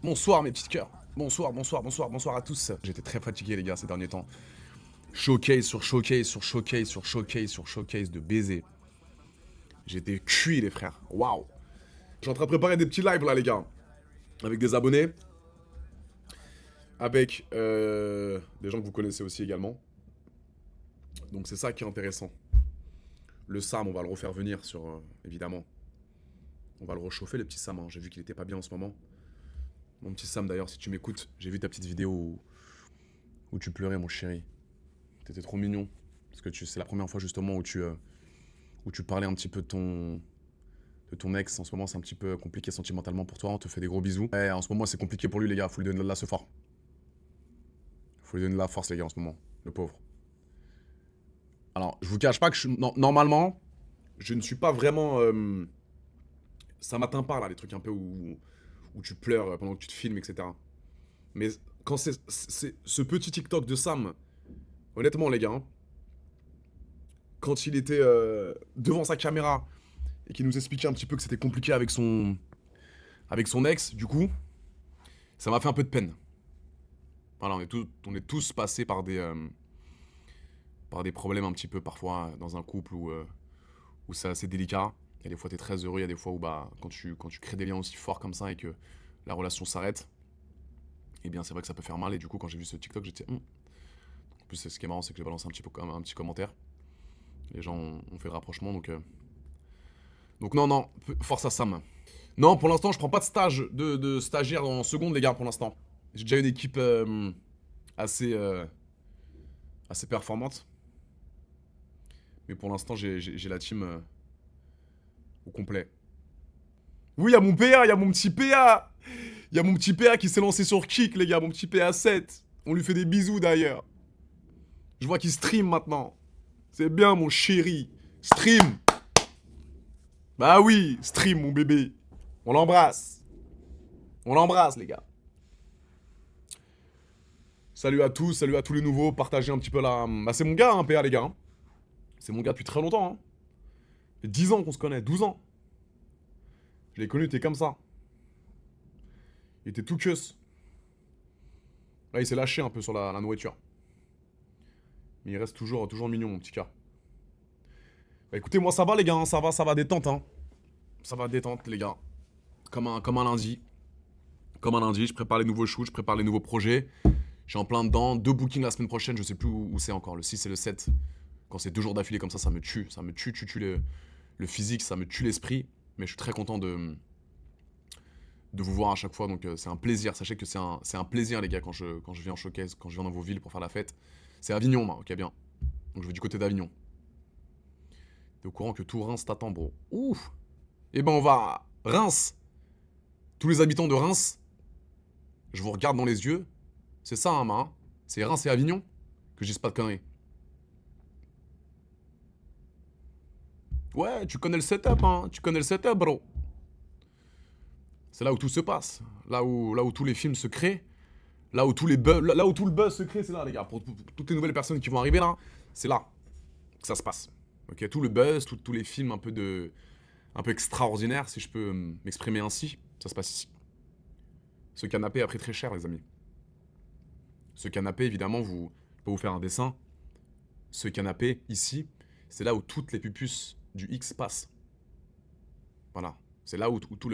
Bonsoir mes petites cœurs. Bonsoir, bonsoir, bonsoir, bonsoir à tous. J'étais très fatigué les gars ces derniers temps. Showcase sur showcase sur showcase sur showcase sur showcase de baiser. J'étais cuit les frères. Waouh. Je suis en train de préparer des petits lives là les gars. Avec des abonnés. Avec des gens que vous connaissez aussi également. Donc c'est ça qui est intéressant. Le Sam, on va le refaire venir sur... évidemment. On va le réchauffer le petit Sam. Hein. J'ai vu qu'il était pas bien en ce moment. Mon petit Sam d'ailleurs, si tu m'écoutes, j'ai vu ta petite vidéo où tu pleurais mon chéri. T'étais trop mignon. Parce que c'est la première fois justement où tu parlais un petit peu de ton ex. En ce moment, c'est un petit peu compliqué sentimentalement pour toi. On te fait des gros bisous. Ouais, en ce moment, c'est compliqué pour lui, les gars. Faut lui donner de la force. Faut lui donner de la force, les gars, en ce moment. Le pauvre. Alors, je vous cache pas que normalement, je ne suis pas vraiment. Ça m'atteint pas, là, les trucs un peu où tu pleures pendant que tu te filmes, etc. Mais quand c'est ce petit TikTok de Sam, honnêtement, les gars, hein, quand il était devant sa caméra et qu'il nous expliquait un petit peu que c'était compliqué avec son ex, du coup, ça m'a fait un peu de peine. Voilà, on est tous passés par des problèmes un petit peu parfois dans un couple où c'est assez délicat. Il y a des fois t'es très heureux, il y a des fois où bah, quand tu crées des liens aussi forts comme ça et que la relation s'arrête, eh bien c'est vrai que ça peut faire mal. Et du coup quand j'ai vu ce TikTok, j'étais... En plus ce qui est marrant c'est que j'ai balancé un petit commentaire. Les gens ont fait le rapprochement donc non, force à Sam. Non, pour l'instant, je prends pas de stage de stagiaire en seconde, les gars, pour l'instant. J'ai déjà une équipe assez, assez performante. Mais pour l'instant, j'ai la team au complet. Oui, il y a mon PA, il y a mon petit PA. Il y a mon petit PA qui s'est lancé sur Kick, les gars, mon petit PA 7. On lui fait des bisous d'ailleurs. Je vois qu'il stream maintenant. C'est bien, mon chéri. Stream. Bah oui, stream, mon bébé. On l'embrasse. On l'embrasse, les gars. Salut à tous les nouveaux. Partagez un petit peu la. Bah, c'est mon gars, hein, PA, les gars. Hein. C'est mon gars depuis très longtemps. Hein. Ça fait 10 ans qu'on se connaît, 12 ans. Je l'ai connu, t'es comme ça. Il était tout queus. Là, il s'est lâché un peu sur la nourriture. Mais il reste toujours mignon, mon petit gars. Bah écoutez, moi ça va, les gars. Hein, ça va détente. Hein. Ça va détente, les gars. Comme un lundi. Comme un lundi, je prépare les nouveaux shoots, je prépare les nouveaux projets. Je suis en plein dedans. 2 bookings la semaine prochaine, je sais plus où c'est encore. Le 6 et le 7. Quand c'est 2 jours d'affilée comme ça me tue. Ça me tue le physique, ça me tue l'esprit. Mais je suis très content de vous voir à chaque fois. Donc c'est un plaisir. Sachez que c'est un plaisir, les gars, quand je viens en showcase, quand je viens dans vos villes pour faire la fête. C'est Avignon, moi, ok, bien. Donc je vais du côté d'Avignon. T'es au courant que tout Reims t'attend, bro. Ouf. Eh ben on va à Reims. Tous les habitants de Reims, je vous regarde dans les yeux. C'est ça, hein, hein. C'est Reims et Avignon que je dise pas de conneries. Ouais, tu connais le setup, hein. Tu connais le setup, bro. C'est là où tout se passe. Là où tous les films se créent. Là où, là où tout le buzz se crée, c'est là, les gars. Pour toutes les nouvelles personnes qui vont arriver là, c'est là que ça se passe. Ok, tout le buzz, tous les films un peu extraordinaires, si je peux m'exprimer ainsi, ça se passe ici. Ce canapé a pris très cher, les amis. Ce canapé, évidemment, je peux vous faire un dessin. Ce canapé, ici, c'est là où toutes les pupus du X passent. Voilà. C'est là où toute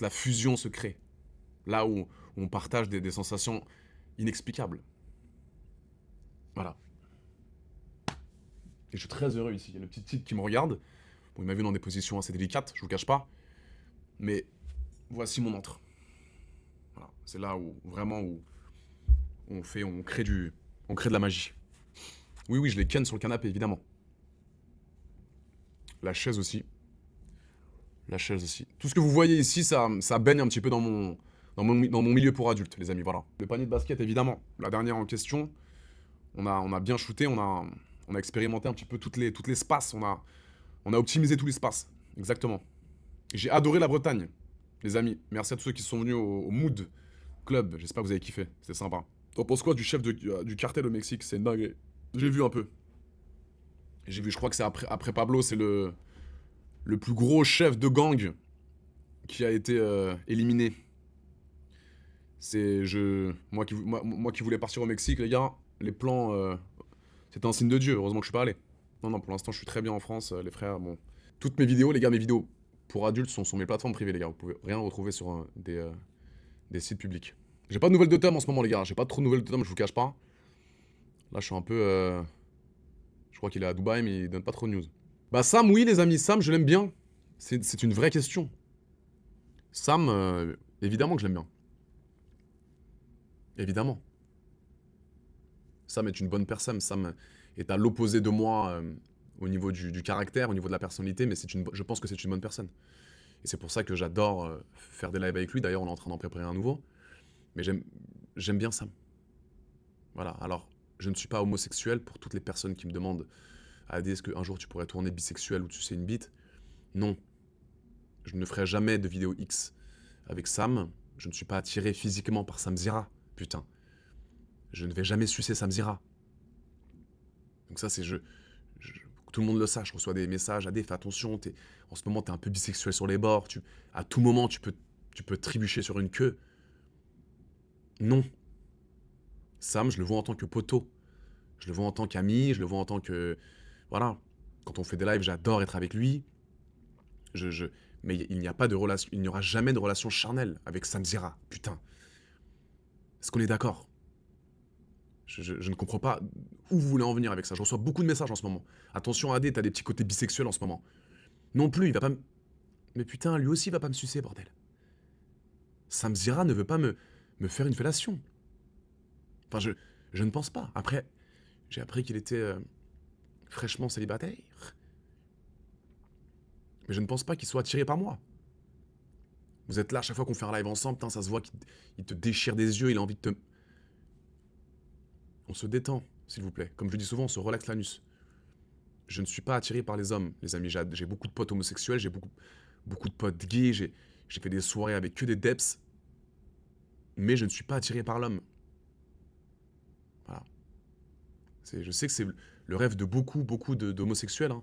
la fusion se crée. Là où on partage des sensations inexplicables. Voilà. Et je suis très heureux ici. Il y a le petit type qui me regarde. Bon, il m'a vu dans des positions assez délicates, je vous cache pas. Mais voici mon entre. Voilà. C'est là où vraiment où on crée de la magie. Oui, je les ken sur le canapé, évidemment. La chaise aussi. La chaise aussi. Tout ce que vous voyez ici, ça baigne un petit peu dans mon milieu pour adultes, les amis, voilà. Le panier de basket, évidemment. La dernière en question, on a bien shooté, on a expérimenté un petit peu toutes les spaces, on a optimisé tout l'espace. Exactement. J'ai adoré la Bretagne, les amis. Merci à tous ceux qui sont venus au Mood Club. J'espère que vous avez kiffé, c'était sympa. T'en penses quoi du chef du cartel au Mexique? C'est dingue. J'ai vu un peu. J'ai vu, je crois que c'est après Pablo, c'est le plus gros chef de gang qui a été éliminé. Moi qui voulais partir au Mexique, les gars, les plans, c'était un signe de Dieu. Heureusement que je suis pas allé. Non, non, pour l'instant, je suis très bien en France, les frères. Bon, toutes mes vidéos, les gars, mes vidéos pour adultes sont sur mes plateformes privées, les gars. Vous pouvez rien retrouver sur des sites publics. J'ai pas de nouvelles de Tom en ce moment, les gars. J'ai pas trop de nouvelles de Tom, je vous cache pas. Là, je suis un peu. Je crois qu'il est à Dubaï, mais il donne pas trop de news. Bah, Sam, oui, les amis, Sam, je l'aime bien. C'est une vraie question. Sam, évidemment que je l'aime bien. Évidemment. Sam est une bonne personne. Sam est à l'opposé de moi au niveau du caractère, au niveau de la personnalité, mais je pense que c'est une bonne personne. Et c'est pour ça que j'adore faire des lives avec lui. D'ailleurs, on est en train d'en préparer un nouveau. Mais j'aime bien Sam. Voilà. Alors, je ne suis pas homosexuel pour toutes les personnes qui me demandent Adi, est-ce qu'un jour tu pourrais tourner bisexuel ou tu sais une bite? Non. Je ne ferai jamais de vidéo X avec Sam. Je ne suis pas attiré physiquement par Sam Zira. Putain. Je ne vais jamais sucer Sam Zira. Donc ça, c'est tout le monde le sache. Je reçois des messages. Adé, fais attention. En ce moment, t'es un peu bisexuel sur les bords. À tout moment, tu peux trébucher sur une queue. Non. Sam, je le vois en tant que poteau. Je le vois en tant qu'ami. Je le vois en tant que... Voilà. Quand on fait des lives, j'adore être avec lui. Mais il n'y a pas de relation... Il n'y aura jamais de relation charnelle avec Sam Zira. Putain. Est-ce qu'on est d'accord? Je ne comprends pas où vous voulez en venir avec ça. Je reçois beaucoup de messages en ce moment. Attention, Adé, t'as des petits côtés bisexuels en ce moment. Non plus, il va pas me... Mais putain, lui aussi, il va pas me sucer, bordel. Sam Zira ne veut pas me faire une fellation. Enfin, je ne pense pas. Après, j'ai appris qu'il était fraîchement célibataire. Mais je ne pense pas qu'il soit attiré par moi. Vous êtes là, à chaque fois qu'on fait un live ensemble, putain, ça se voit qu'il te déchire des yeux, il a envie de te... On se détend, s'il vous plaît. Comme je dis souvent, on se relaxe l'anus. Je ne suis pas attiré par les hommes, les amis. J'ai beaucoup de potes homosexuels, j'ai beaucoup de potes gays, j'ai fait des soirées avec que des deps. Mais je ne suis pas attiré par l'homme. Voilà. Je sais que c'est le rêve de beaucoup d'homosexuels, hein,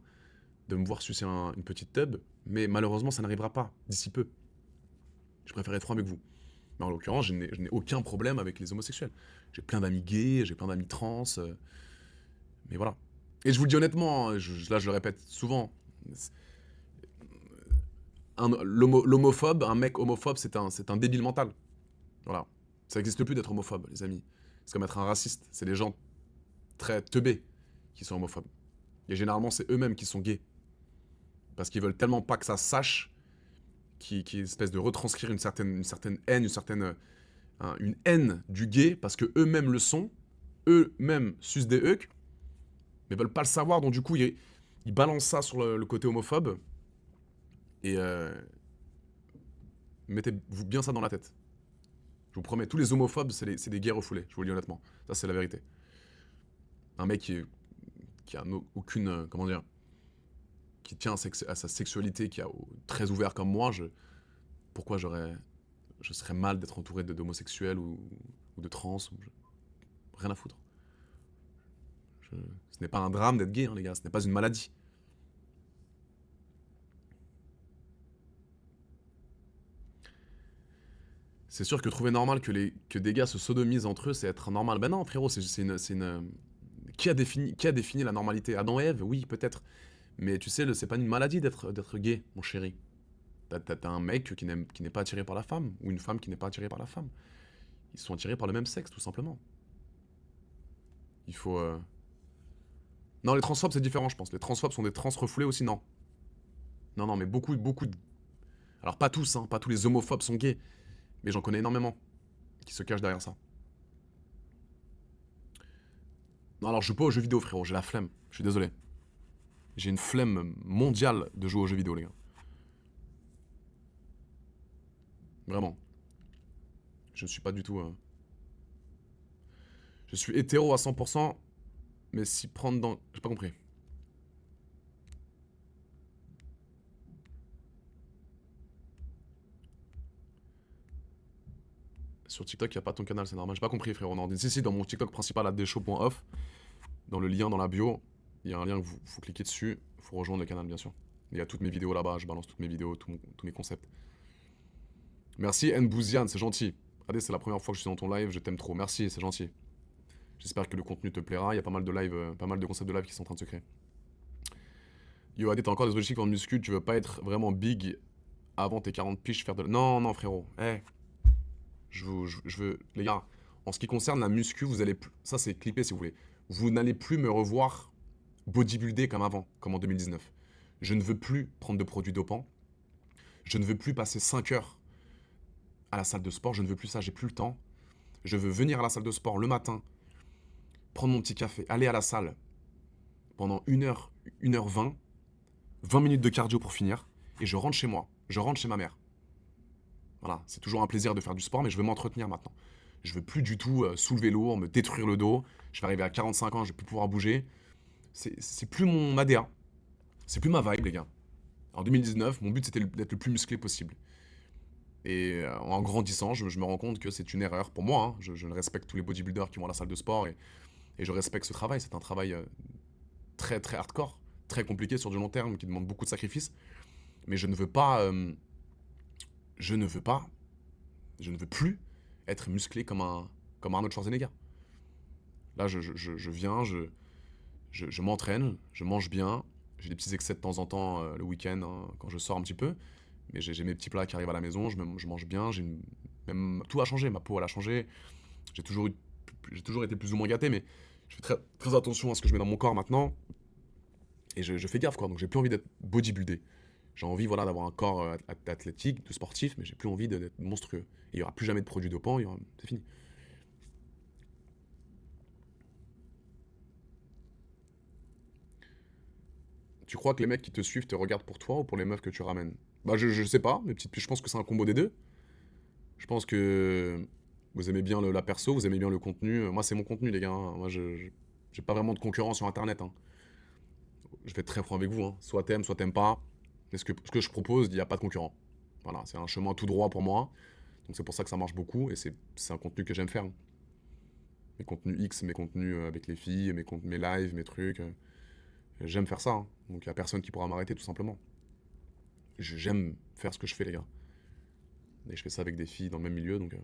de me voir sucer une petite tub, mais malheureusement, ça n'arrivera pas d'ici peu. Je préfère être franc avec vous. Mais en l'occurrence, je n'ai aucun problème avec les homosexuels. J'ai plein d'amis gays, j'ai plein d'amis trans. Mais voilà. Et je vous le dis honnêtement, là je le répète souvent, l'homophobe, un mec homophobe, c'est un débile mental. Voilà. Ça n'existe plus d'être homophobe, les amis. C'est comme être un raciste. C'est des gens très teubés qui sont homophobes. Et généralement, c'est eux-mêmes qui sont gays. Parce qu'ils veulent tellement pas que ça se sache, qui espèce de retranscrire une certaine haine, une haine du gay, parce que eux-mêmes le sont, eux-mêmes sucent des hucs, mais veulent pas le savoir, donc du coup, ils balancent ça sur le côté homophobe, et mettez-vous bien ça dans la tête. Je vous promets, tous les homophobes, c'est des gays refoulés, je vous le dis honnêtement. Ça, c'est la vérité. Un mec qui a aucune... comment dire, qui tient à sa sexualité, qui est très ouvert comme moi, pourquoi je serais mal d'être entouré d'homosexuels ou de trans, rien à foutre. Ce n'est pas un drame d'être gay, hein, les gars, ce n'est pas une maladie. C'est sûr que trouver normal que des gars se sodomisent entre eux, c'est être normal. Ben non, frérot, Qui a défini la normalité? Adam et Ève, oui, peut-être. Mais tu sais, c'est pas une maladie d'être gay, mon chéri. T'as un mec qui n'est pas attiré par la femme, ou une femme qui n'est pas attirée par la femme. Ils sont attirés par le même sexe, tout simplement. Il faut... Non, les transphobes, c'est différent, je pense. Les transphobes sont des trans refoulés aussi, non. Non, mais beaucoup de... Alors, pas tous, hein, pas tous les homophobes sont gays. Mais j'en connais énormément qui se cachent derrière ça. Non, alors je joue pas aux jeux vidéo, frérot, j'ai la flemme. Je suis désolé. J'ai une flemme mondiale de jouer aux jeux vidéo, les gars. Vraiment. Je ne suis pas du tout... Je suis hétéro à 100%, mais s'y prendre dans... J'ai pas compris. Sur TikTok, il n'y a pas ton canal, c'est normal. J'ai pas compris, frérot. Non, si, dans mon TikTok principal, @deshow.off, dans le lien dans la bio, il y a un lien que faut cliquer dessus. Il faut rejoindre le canal, bien sûr. Il y a toutes mes vidéos là-bas, je balance toutes mes vidéos, tous mes concepts. Merci Nbouziane, c'est gentil. Adé, c'est la première fois que je suis dans ton live, je t'aime trop. Merci, c'est gentil. J'espère que le contenu te plaira. Il y a pas mal de live, pas mal de concepts de live qui sont en train de se créer. Yo, Adé, t'as encore des objectifs en muscu, tu veux pas être vraiment big avant tes 40 piges, faire de... Non, non, frérot. Je veux... Les gars, en ce qui concerne la muscu, vous allez... Ça, c'est clippé si vous voulez. Vous n'allez plus me revoir bodybuilder comme avant, comme en 2019. Je ne veux plus prendre de produits dopants. Je ne veux plus passer 5 heures à la salle de sport. Je ne veux plus ça, j'ai plus le temps. Je veux venir à la salle de sport le matin, prendre mon petit café, aller à la salle pendant 1 heure, 1h20, 20 minutes de cardio pour finir, et je rentre chez moi. Je rentre chez ma mère. Voilà, c'est toujours un plaisir de faire du sport, mais je veux m'entretenir maintenant. Je veux plus du tout soulever lourd, me détruire le dos. Je vais arriver à 45 ans, je vais plus pouvoir bouger. C'est plus mon ADA. C'est plus ma vibe, les gars. En 2019, mon but c'était d'être le plus musclé possible. Et en grandissant, je me rends compte que c'est une erreur pour moi. Hein. Je respecte tous les bodybuilders qui vont à la salle de sport et je respecte ce travail. C'est un travail très très hardcore, très compliqué sur du long terme, qui demande beaucoup de sacrifices. Mais je ne veux pas, je ne veux pas, je ne veux plus être musclé comme Arnold Schwarzenegger. Là, je viens, je m'entraîne, je mange bien, j'ai des petits excès de temps en temps le week-end hein, quand je sors un petit peu, mais j'ai mes petits plats qui arrivent à la maison, je mange bien, même tout a changé, ma peau elle a changé, j'ai toujours été plus ou moins gâté, mais je fais très, très attention à ce que je mets dans mon corps maintenant, et je fais gaffe quoi, donc j'ai plus envie d'être bodybuildé. J'ai envie voilà, d'avoir un corps athlétique, de sportif, mais j'ai plus envie d'être monstrueux. Il n'y aura plus jamais de produits dopants, c'est fini. Tu crois que les mecs qui te suivent te regardent pour toi ou pour les meufs que tu ramènes? Bah je sais pas, mes petites, je pense que c'est un combo des deux. Je pense que vous aimez bien la perso, vous aimez bien le contenu. Moi c'est mon contenu les gars, hein. Moi j'ai pas vraiment de concurrence sur internet. Hein. Je vais être très franc avec vous, hein. Soit t'aimes pas. Mais ce que je propose, il n'y a pas de concurrent. Voilà, c'est un chemin tout droit pour moi. Donc c'est pour ça que ça marche beaucoup et c'est un contenu que j'aime faire. Hein. Mes contenus X, mes contenus avec les filles, mes lives, mes trucs. J'aime faire ça. Hein. Donc il n'y a personne qui pourra m'arrêter tout simplement. J'aime faire ce que je fais les gars. Et je fais ça avec des filles dans le même milieu donc.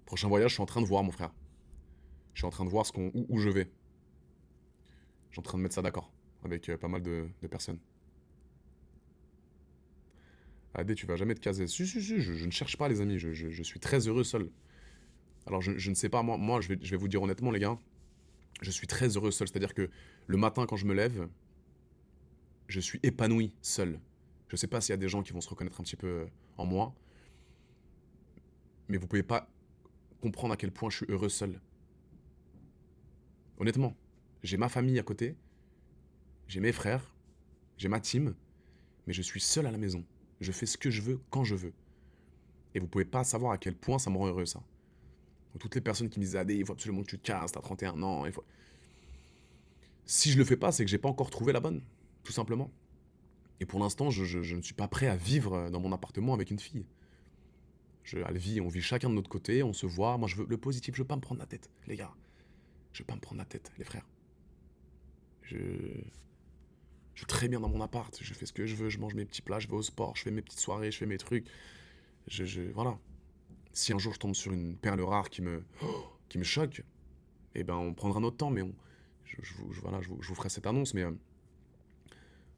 Prochain voyage, je suis en train de voir mon frère. Je suis en train de voir où je vais. Je suis en train de mettre ça d'accord avec pas mal de personnes. Adé, tu vas jamais te caser. Si, je ne cherche pas les amis, je suis très heureux seul. Alors je ne sais pas, moi je vais vous dire honnêtement les gars, je suis très heureux seul. C'est-à-dire que le matin quand je me lève, je suis épanoui seul. Je sais pas s'il y a des gens qui vont se reconnaître un petit peu en moi, mais vous pouvez pas comprendre à quel point je suis heureux seul. Honnêtement, j'ai ma famille à côté, j'ai mes frères, j'ai ma team, mais je suis seul à la maison. Je fais ce que je veux quand je veux. Et vous pouvez pas savoir à quel point ça me rend heureux ça. Donc, toutes les personnes qui me disent Adé, il faut absolument que tu te casses, t'as 31 ans, il faut... Si je le fais pas, c'est que j'ai pas encore trouvé la bonne, tout simplement. Et pour l'instant, je ne suis pas prêt à vivre dans mon appartement avec une fille. On vit chacun de notre côté, on se voit. Moi, je veux le positif, je veux pas me prendre la tête, les gars. Je veux pas me prendre la tête, les frères. Je, je suis très bien dans mon appart, je fais ce que je veux, je mange mes petits plats, je vais au sport, je fais mes petites soirées, je fais mes trucs. Voilà. Si un jour je tombe sur une perle rare qui me choque, eh ben on prendra notre temps, mais voilà, je vous ferai cette annonce, mais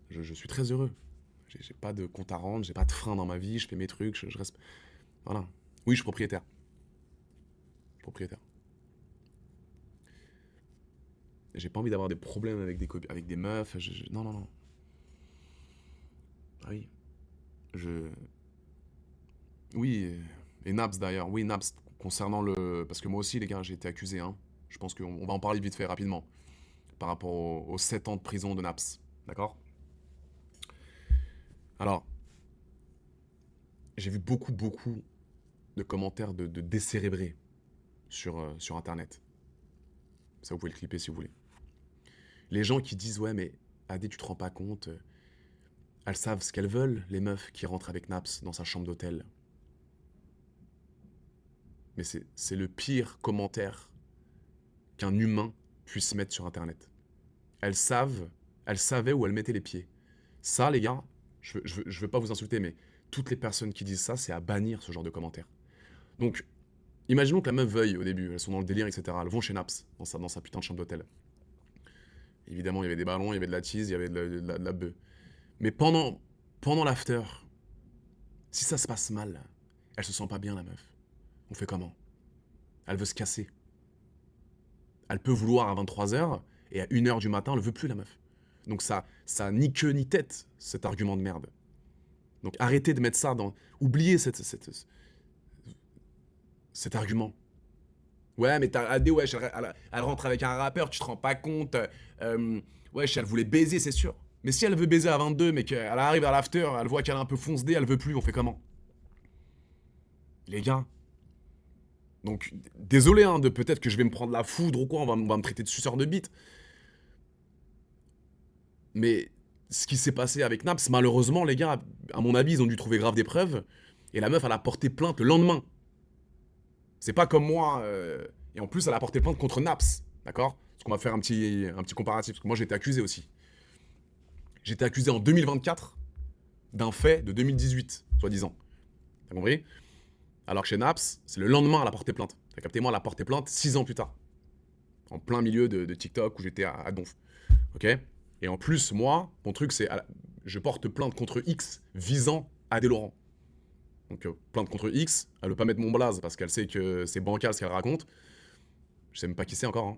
je suis très heureux. J'ai pas de compte à rendre, j'ai pas de frein dans ma vie, je fais mes trucs, je reste. Voilà. Oui, je suis propriétaire. Propriétaire. J'ai pas envie d'avoir des problèmes avec des meufs. Non, non, non. Ah oui. Je. Oui, et Naps d'ailleurs. Oui, Naps, concernant le. Parce que moi aussi, les gars, j'ai été accusé. Hein. Je pense qu'on va en parler vite fait, rapidement. Par rapport aux 7 ans de prison de Naps. D'accord. Alors, j'ai vu beaucoup de commentaires de décérébrés sur Internet. Ça, vous pouvez le clipper si vous voulez. Les gens qui disent, ouais, mais Adé, tu te rends pas compte, elles savent ce qu'elles veulent, les meufs qui rentrent avec Naps dans sa chambre d'hôtel. Mais c'est le pire commentaire qu'un humain puisse mettre sur Internet. Elles savaient où elles mettaient les pieds. Ça, les gars, je veux pas vous insulter, mais toutes les personnes qui disent ça, c'est à bannir ce genre de commentaires. Donc, imaginons que la meuf veuille au début, elles sont dans le délire, etc. Elles vont chez Naps, dans sa putain de chambre d'hôtel. Évidemment, il y avait des ballons, il y avait de la tease, il y avait de la bœuf. Mais pendant l'after, si ça se passe mal, elle se sent pas bien, la meuf. On fait comment? Elle veut se casser. Elle peut vouloir à 23h, et à 1h du matin, elle veut plus, la meuf. Donc ça a ni queue ni tête, cet argument de merde. Donc arrêtez de mettre ça dans... Oubliez cet argument. Ouais, mais t'as AD, wesh, elle rentre avec un rappeur, tu te rends pas compte. Wesh, elle voulait baiser, c'est sûr. Mais si elle veut baiser à 22, mais qu'elle arrive à l'after, elle voit qu'elle est un peu fonce-dé, elle veut plus, on fait comment? Les gars. Donc, désolé, hein, de peut-être que je vais me prendre la foudre ou quoi, on va me traiter de suceur de bite. Mais ce qui s'est passé avec Naps, malheureusement, les gars, à mon avis, ils ont dû trouver grave des preuves. Et la meuf, elle a porté plainte le lendemain. C'est pas comme moi. Et en plus, elle a porté plainte contre Naps. D'accord? Parce qu'on va faire un petit comparatif. Parce que moi, j'ai été accusé aussi. J'ai été accusé en 2024 d'un fait de 2018, soi-disant. T'as compris? Alors que chez Naps, c'est le lendemain, elle a porté plainte. T'as capté? Moi, elle a porté plainte 6 ans plus tard. En plein milieu de TikTok où j'étais à Donf. Ok? Et en plus, moi, mon truc, c'est. Je porte plainte contre X visant Adé Laurent. Donc, plainte contre X, elle veut pas mettre mon blaze parce qu'elle sait que c'est bancal ce qu'elle raconte. Je sais même pas qui c'est encore, hein.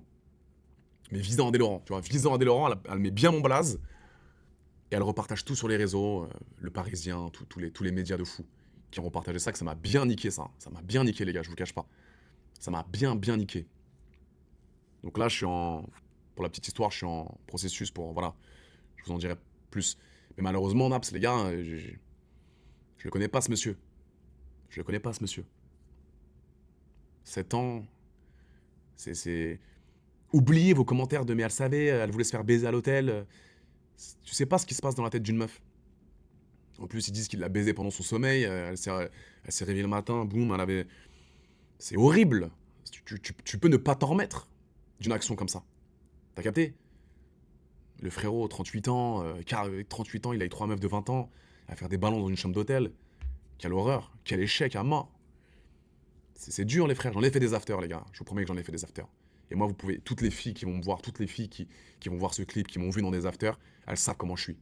Mais visant Adé Laurent, tu vois, visant Adé Laurent, elle met bien mon blaze. Et elle repartage tout sur les réseaux, Le Parisien, tous les médias de fou qui ont repartagé ça, que ça m'a bien niqué ça. Ça m'a bien niqué les gars, je vous cache pas. Ça m'a bien niqué. Donc là, pour la petite histoire, je suis en processus pour, voilà, je vous en dirai plus. Mais malheureusement, Naps, les gars, je le connais pas ce monsieur. Je le connais pas ce monsieur. 7 ans, c'est... Oubliez vos commentaires de mais elle savait, elle voulait se faire baiser à l'hôtel. Tu sais pas ce qui se passe dans la tête d'une meuf. En plus, ils disent qu'il l'a baisé pendant son sommeil. Elle s'est réveillée le matin, boum, elle avait. C'est horrible. Tu peux ne pas t'en remettre d'une action comme ça. T'as capté? Le frérot, 38 ans, 38 ans, il a eu 3 meufs de 20 ans, à faire des ballons dans une chambre d'hôtel. Quelle horreur, quel échec à mort. C'est dur, les frères. J'en ai fait des afters, les gars. Je vous promets que j'en ai fait des afters. Et moi, vous pouvez. Toutes les filles qui vont me voir, toutes les filles qui vont voir ce clip, qui m'ont vu dans des afters, elles savent comment je suis.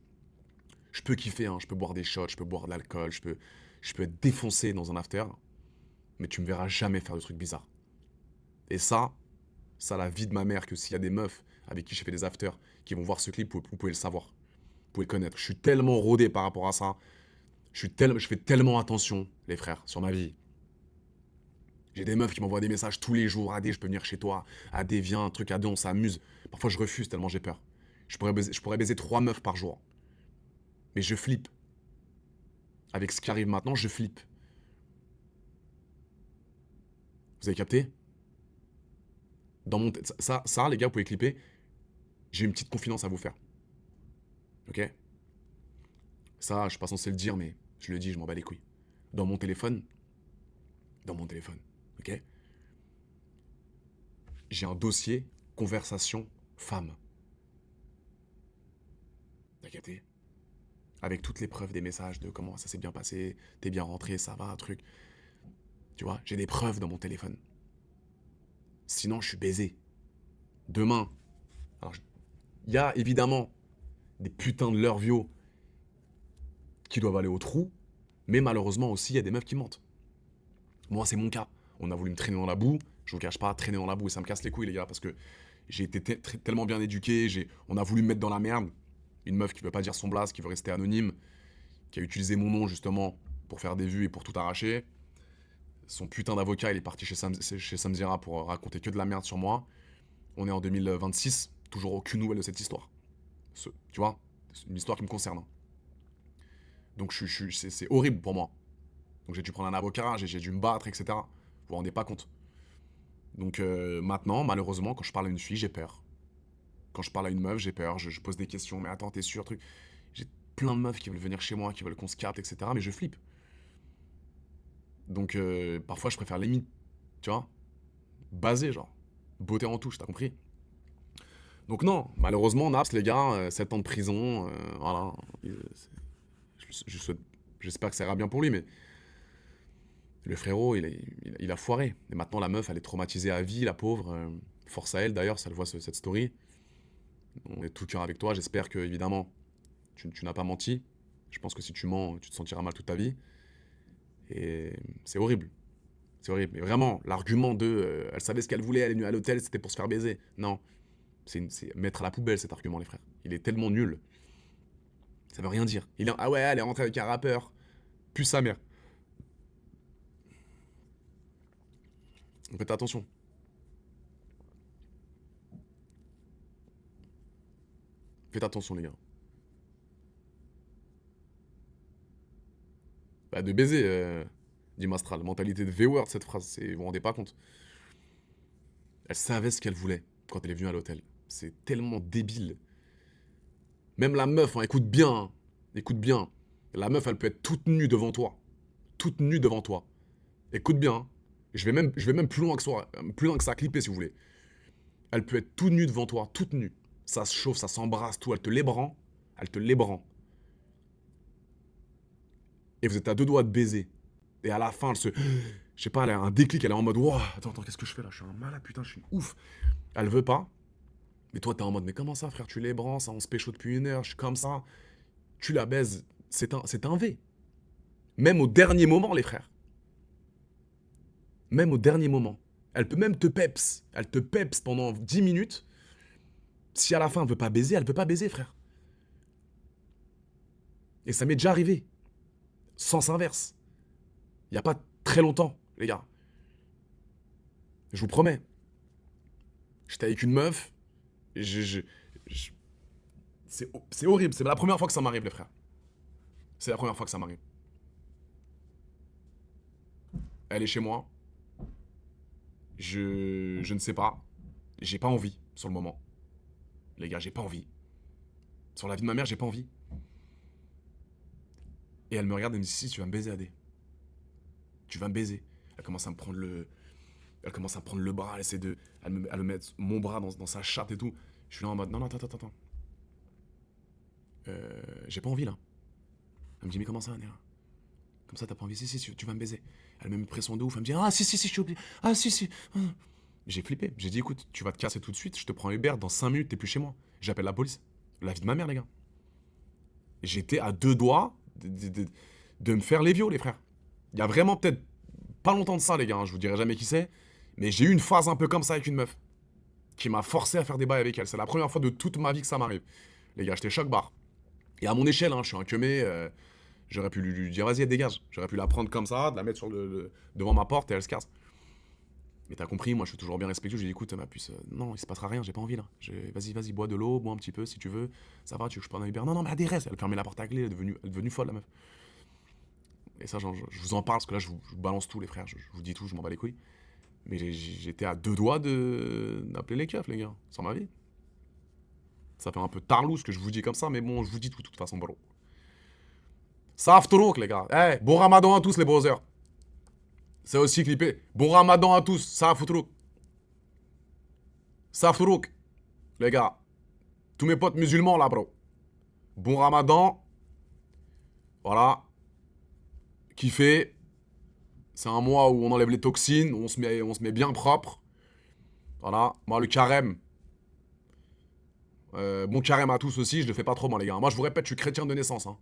Je peux kiffer, hein, je peux boire des shots, je peux boire de l'alcool, je peux être défoncé dans un after, mais tu me verras jamais faire de trucs bizarres. Et ça, la vie de ma mère, que s'il y a des meufs avec qui j'ai fait des afters qui vont voir ce clip, vous pouvez le savoir, vous pouvez le connaître. Je suis tellement rodé par rapport à ça, je fais tellement attention, les frères, sur ma vie. J'ai des meufs qui m'envoient des messages tous les jours, Adé, je peux venir chez toi, Adé, viens, un truc, Adé, on s'amuse. Parfois, je refuse tellement j'ai peur. Je pourrais baiser 3 meufs par jour. Mais je flippe. Avec ce qui arrive maintenant, je flippe. Vous avez capté? Dans mon ça, les gars, vous pouvez clipper. J'ai une petite confidence à vous faire. Ok? Ça, je suis pas censé le dire, mais je le dis, je m'en bats les couilles. Dans mon téléphone, ok? J'ai un dossier conversation femme. T'as capté? Avec toutes les preuves des messages de comment ça s'est bien passé, t'es bien rentré, ça va, un truc. Tu vois, j'ai des preuves dans mon téléphone. Sinon, je suis baisé. Demain, alors, il y a évidemment des putains de Lurvio qui doivent aller au trou, mais malheureusement aussi, il y a des meufs qui mentent. Moi, c'est mon cas. On a voulu me traîner dans la boue, je vous cache pas, traîner dans la boue, et ça me casse les couilles, les gars, parce que j'ai été tellement bien éduqué, on a voulu me mettre dans la merde. Une meuf qui veut pas dire son blase, qui veut rester anonyme, qui a utilisé mon nom justement pour faire des vues et pour tout arracher. Son putain d'avocat, il est parti chez Samzira pour raconter que de la merde sur moi. On est en 2026, toujours aucune nouvelle de cette histoire. Tu vois, c'est une histoire qui me concerne, hein. Donc c'est horrible pour moi. Donc j'ai dû prendre un avocat, j'ai dû me battre, etc. Vous vous rendez pas compte. Donc maintenant, malheureusement, quand je parle à une fille, j'ai peur. Quand je parle à une meuf, j'ai peur. Je pose des questions, mais attends, t'es sûr, truc. J'ai plein de meufs qui veulent venir chez moi, qui veulent qu'on se capte, etc. Mais je flippe. Donc parfois, je préfère limite, tu vois, baser, genre. Beauté en touche, t'as compris? Donc non, malheureusement, Naps, les gars, 7 ans de prison, voilà. J'espère que ça ira bien pour lui, mais le frérot, il a foiré. Et maintenant, la meuf, elle est traumatisée à vie, la pauvre. Force à elle, d'ailleurs, ça le voit, cette story. On est tout cœur avec toi. J'espère que, évidemment, tu n'as pas menti. Je pense que si tu mens, tu te sentiras mal toute ta vie. Et c'est horrible. C'est horrible. Mais vraiment, l'argument de elle savait ce qu'elle voulait, elle est venue à l'hôtel, c'était pour se faire baiser. Non. C'est mettre à la poubelle cet argument, les frères. Il est tellement nul. Ça veut rien dire. Ah ouais, elle est rentrée avec un rappeur. Plus sa mère. Faites attention. Faites attention, les gars. Bah, de baiser, dit Mastral. Mentalité de V-word, cette phrase. Vous vous rendez pas compte. Elle savait ce qu'elle voulait quand elle est venue à l'hôtel. C'est tellement débile. Même la meuf, hein, écoute bien. Hein. Écoute bien. La meuf, elle peut être toute nue devant toi. Toute nue devant toi. Écoute bien. Hein. Je vais même plus loin que ça, clipper si vous voulez. Elle peut être toute nue devant toi, toute nue. Ça se chauffe, ça s'embrasse, tout. Elle te lébran. Elle te lébran. Et vous êtes à deux doigts de baiser. Et à la fin, elle se... Je sais pas, elle a un déclic, elle est en mode... Wow, attends, qu'est-ce que je fais là? Je suis un malade, putain, je suis ouf. Elle veut pas. Mais toi, t'es en mode... Mais comment ça, frère? Tu lébran, ça, on se pécho depuis 1 heure, je suis comme ça. Tu la baises. C'est un V. Même au dernier moment, les frères. Même au dernier moment. Elle peut même te peps. Elle te peps pendant 10 minutes. Si à la fin, elle veut pas baiser, elle peut pas baiser, frère. Et ça m'est déjà arrivé. Sens inverse. Il y a pas très longtemps, les gars. Je vous promets. J'étais avec une meuf. C'est horrible. C'est la première fois que ça m'arrive, les frères. C'est la première fois que ça m'arrive. Elle est chez moi. Je ne sais pas. J'ai pas envie sur le moment. Les gars, j'ai pas envie. Sur la vie de ma mère, j'ai pas envie. Et elle me regarde et me dit si, tu vas me baiser, Adé. Tu vas me baiser. Elle commence à me prendre le. Elle commence à me prendre le bras, elle essaie de. Elle me met mon bras dans sa chatte et tout. Je suis là en mode non, attends. J'ai pas envie là. Elle me dit mais comment ça, Néa? Comme ça, t'as pas envie? Si, tu vas me baiser. Elle me met une pression de ouf. Elle me dit ah, si, je suis obligé. Ah, si. Ah. J'ai flippé. J'ai dit écoute, tu vas te casser tout de suite, je te prends Uber, dans 5 minutes, t'es plus chez moi. J'appelle la police. La vie de ma mère, les gars. J'étais à deux doigts de me faire l'évio, les frères. Il y a vraiment peut-être pas longtemps de ça, les gars. Hein, je vous dirai jamais qui c'est. Mais j'ai eu une phase un peu comme ça avec une meuf. Qui m'a forcé à faire des bails avec elle. C'est la première fois de toute ma vie que ça m'arrive. Les gars, j'étais choc barre. Et à mon échelle, hein, je suis un queumé. J'aurais pu lui dire vas-y, elle dégage. J'aurais pu la prendre comme ça, de la mettre devant ma porte et elle se casse. Mais t'as compris, moi je suis toujours bien respectueux. J'ai dit écoute, ma puce, non, il se passera rien, j'ai pas envie là. Vas-y, bois de l'eau, bois un petit peu si tu veux. Ça va, tu veux que je prenne un Uber? Non, mais elle reste. Elle fermait la porte à clé, elle est devenue folle la meuf. Et ça, genre, je vous en parle parce que là, je vous balance tout, les frères. Je vous dis tout, je m'en bats les couilles. Mais j'étais à deux doigts d'appeler les keufs, les gars, sans ma vie. Ça fait un peu tarlou ce que je vous dis comme ça, mais bon, je vous dis tout de toute façon, bro. Ça Tourouk, les gars. Hey, bon ramadan à tous, les brothers. C'est aussi clippé. Bon ramadan à tous, ça Tourouk. Ça Tourouk, les gars. Tous mes potes musulmans là, bro. Bon ramadan. Voilà. Kiffez. C'est un mois où on enlève les toxines, on se met bien propre. Voilà. Moi, le carême. Bon carême à tous aussi, je le fais pas trop moi les gars. Moi je vous répète, je suis chrétien de naissance. Hein.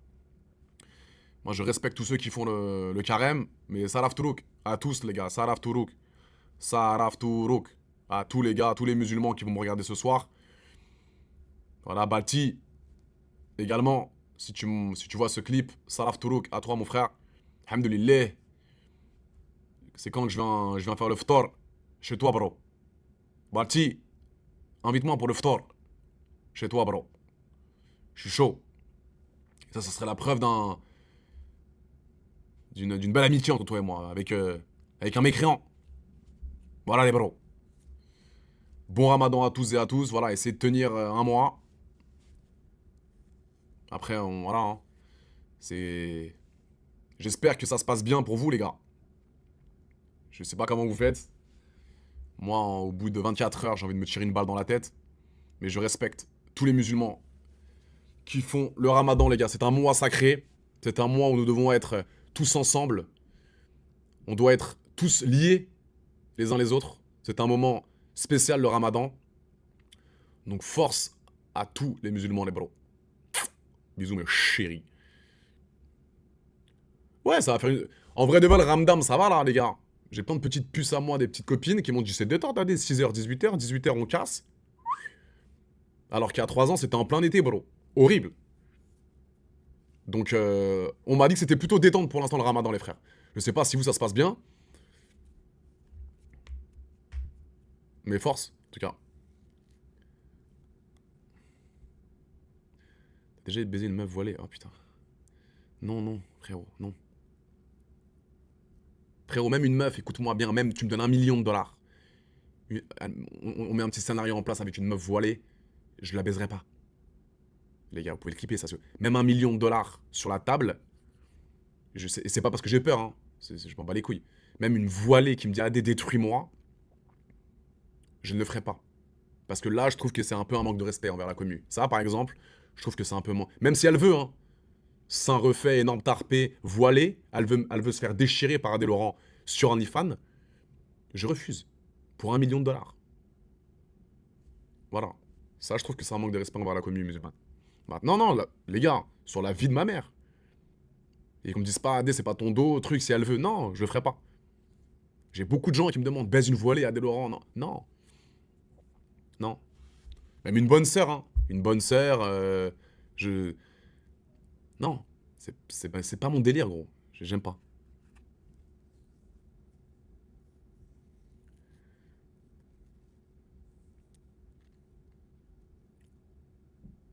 Moi je respecte tous ceux qui font le carême, mais Saraf Tourouk, à tous les gars, Saraf Tourouk. Saraf Tourouk. À tous les gars, à tous les musulmans qui vont me regarder ce soir. Voilà, Balti. Également, si tu vois ce clip, Saraf Tourouk, à toi mon frère. Alhamdulillah. C'est quand que je viens faire le ftor chez toi, bro. Balti, invite-moi pour le ftor. Chez toi, bro. Je suis chaud. Et ça serait la preuve d'une belle amitié entre toi et moi, avec un mécréant. Voilà les bros. Bon ramadan à tous et à tous. Voilà, essayez de tenir un mois. Après, voilà. Hein. C'est. J'espère que ça se passe bien pour vous, les gars. Je sais pas comment vous faites. Moi, au bout de 24 heures, j'ai envie de me tirer une balle dans la tête. Mais je respecte tous les musulmans qui font le ramadan, les gars. C'est un mois sacré. C'est un mois où nous devons être tous ensemble. On doit être tous liés les uns les autres. C'est un moment spécial, le ramadan. Donc force à tous les musulmans, les bros. Bisous, mes chéris. Ouais, ça va faire une... En vrai de vrai, le ramadan, ça va là, les gars. J'ai plein de petites puces à moi, des petites copines qui m'ont dit c'est détente, t'as des 6h, 18h, 18h on casse. Alors qu'il y a 3 ans, c'était en plein été, bro. Horrible. Donc, on m'a dit que c'était plutôt détente pour l'instant le ramadan, les frères. Je sais pas si vous, ça se passe bien. Mais force, en tout cas. T'as déjà baisé une meuf voilée? Oh putain. Non, non, frérot, non. Frérot, même une meuf, écoute-moi bien, même tu me donnes $1 million. On met un petit scénario en place avec une meuf voilée, je la baiserai pas. Les gars, vous pouvez le clipper, ça. Même $1 million sur la table, et c'est pas parce que j'ai peur, hein. Je m'en bats les couilles. Même une voilée qui me dit, allez, détruis-moi, je ne le ferai pas. Parce que là, je trouve que c'est un peu un manque de respect envers la commu. Ça, par exemple, je trouve que c'est un peu moins. Même si elle veut, hein. Sein refait, énorme tarpé, voilé, elle veut se faire déchirer par Adé Laurent sur un ifan, je refuse. Pour $1 million. Voilà. Ça, je trouve que c'est un manque de respect envers la communauté musulmane. Maintenant, non, là, les gars, sur la vie de ma mère. Et qu'on me dise pas, Adé, c'est pas ton dos, truc, si elle veut. Non, je le ferai pas. J'ai beaucoup de gens qui me demandent, baise une voilée, Adé Laurent. Non, non. Non. Même une bonne sœur, hein. Une bonne sœur, je... Non. C'est pas mon délire, gros. J'aime pas.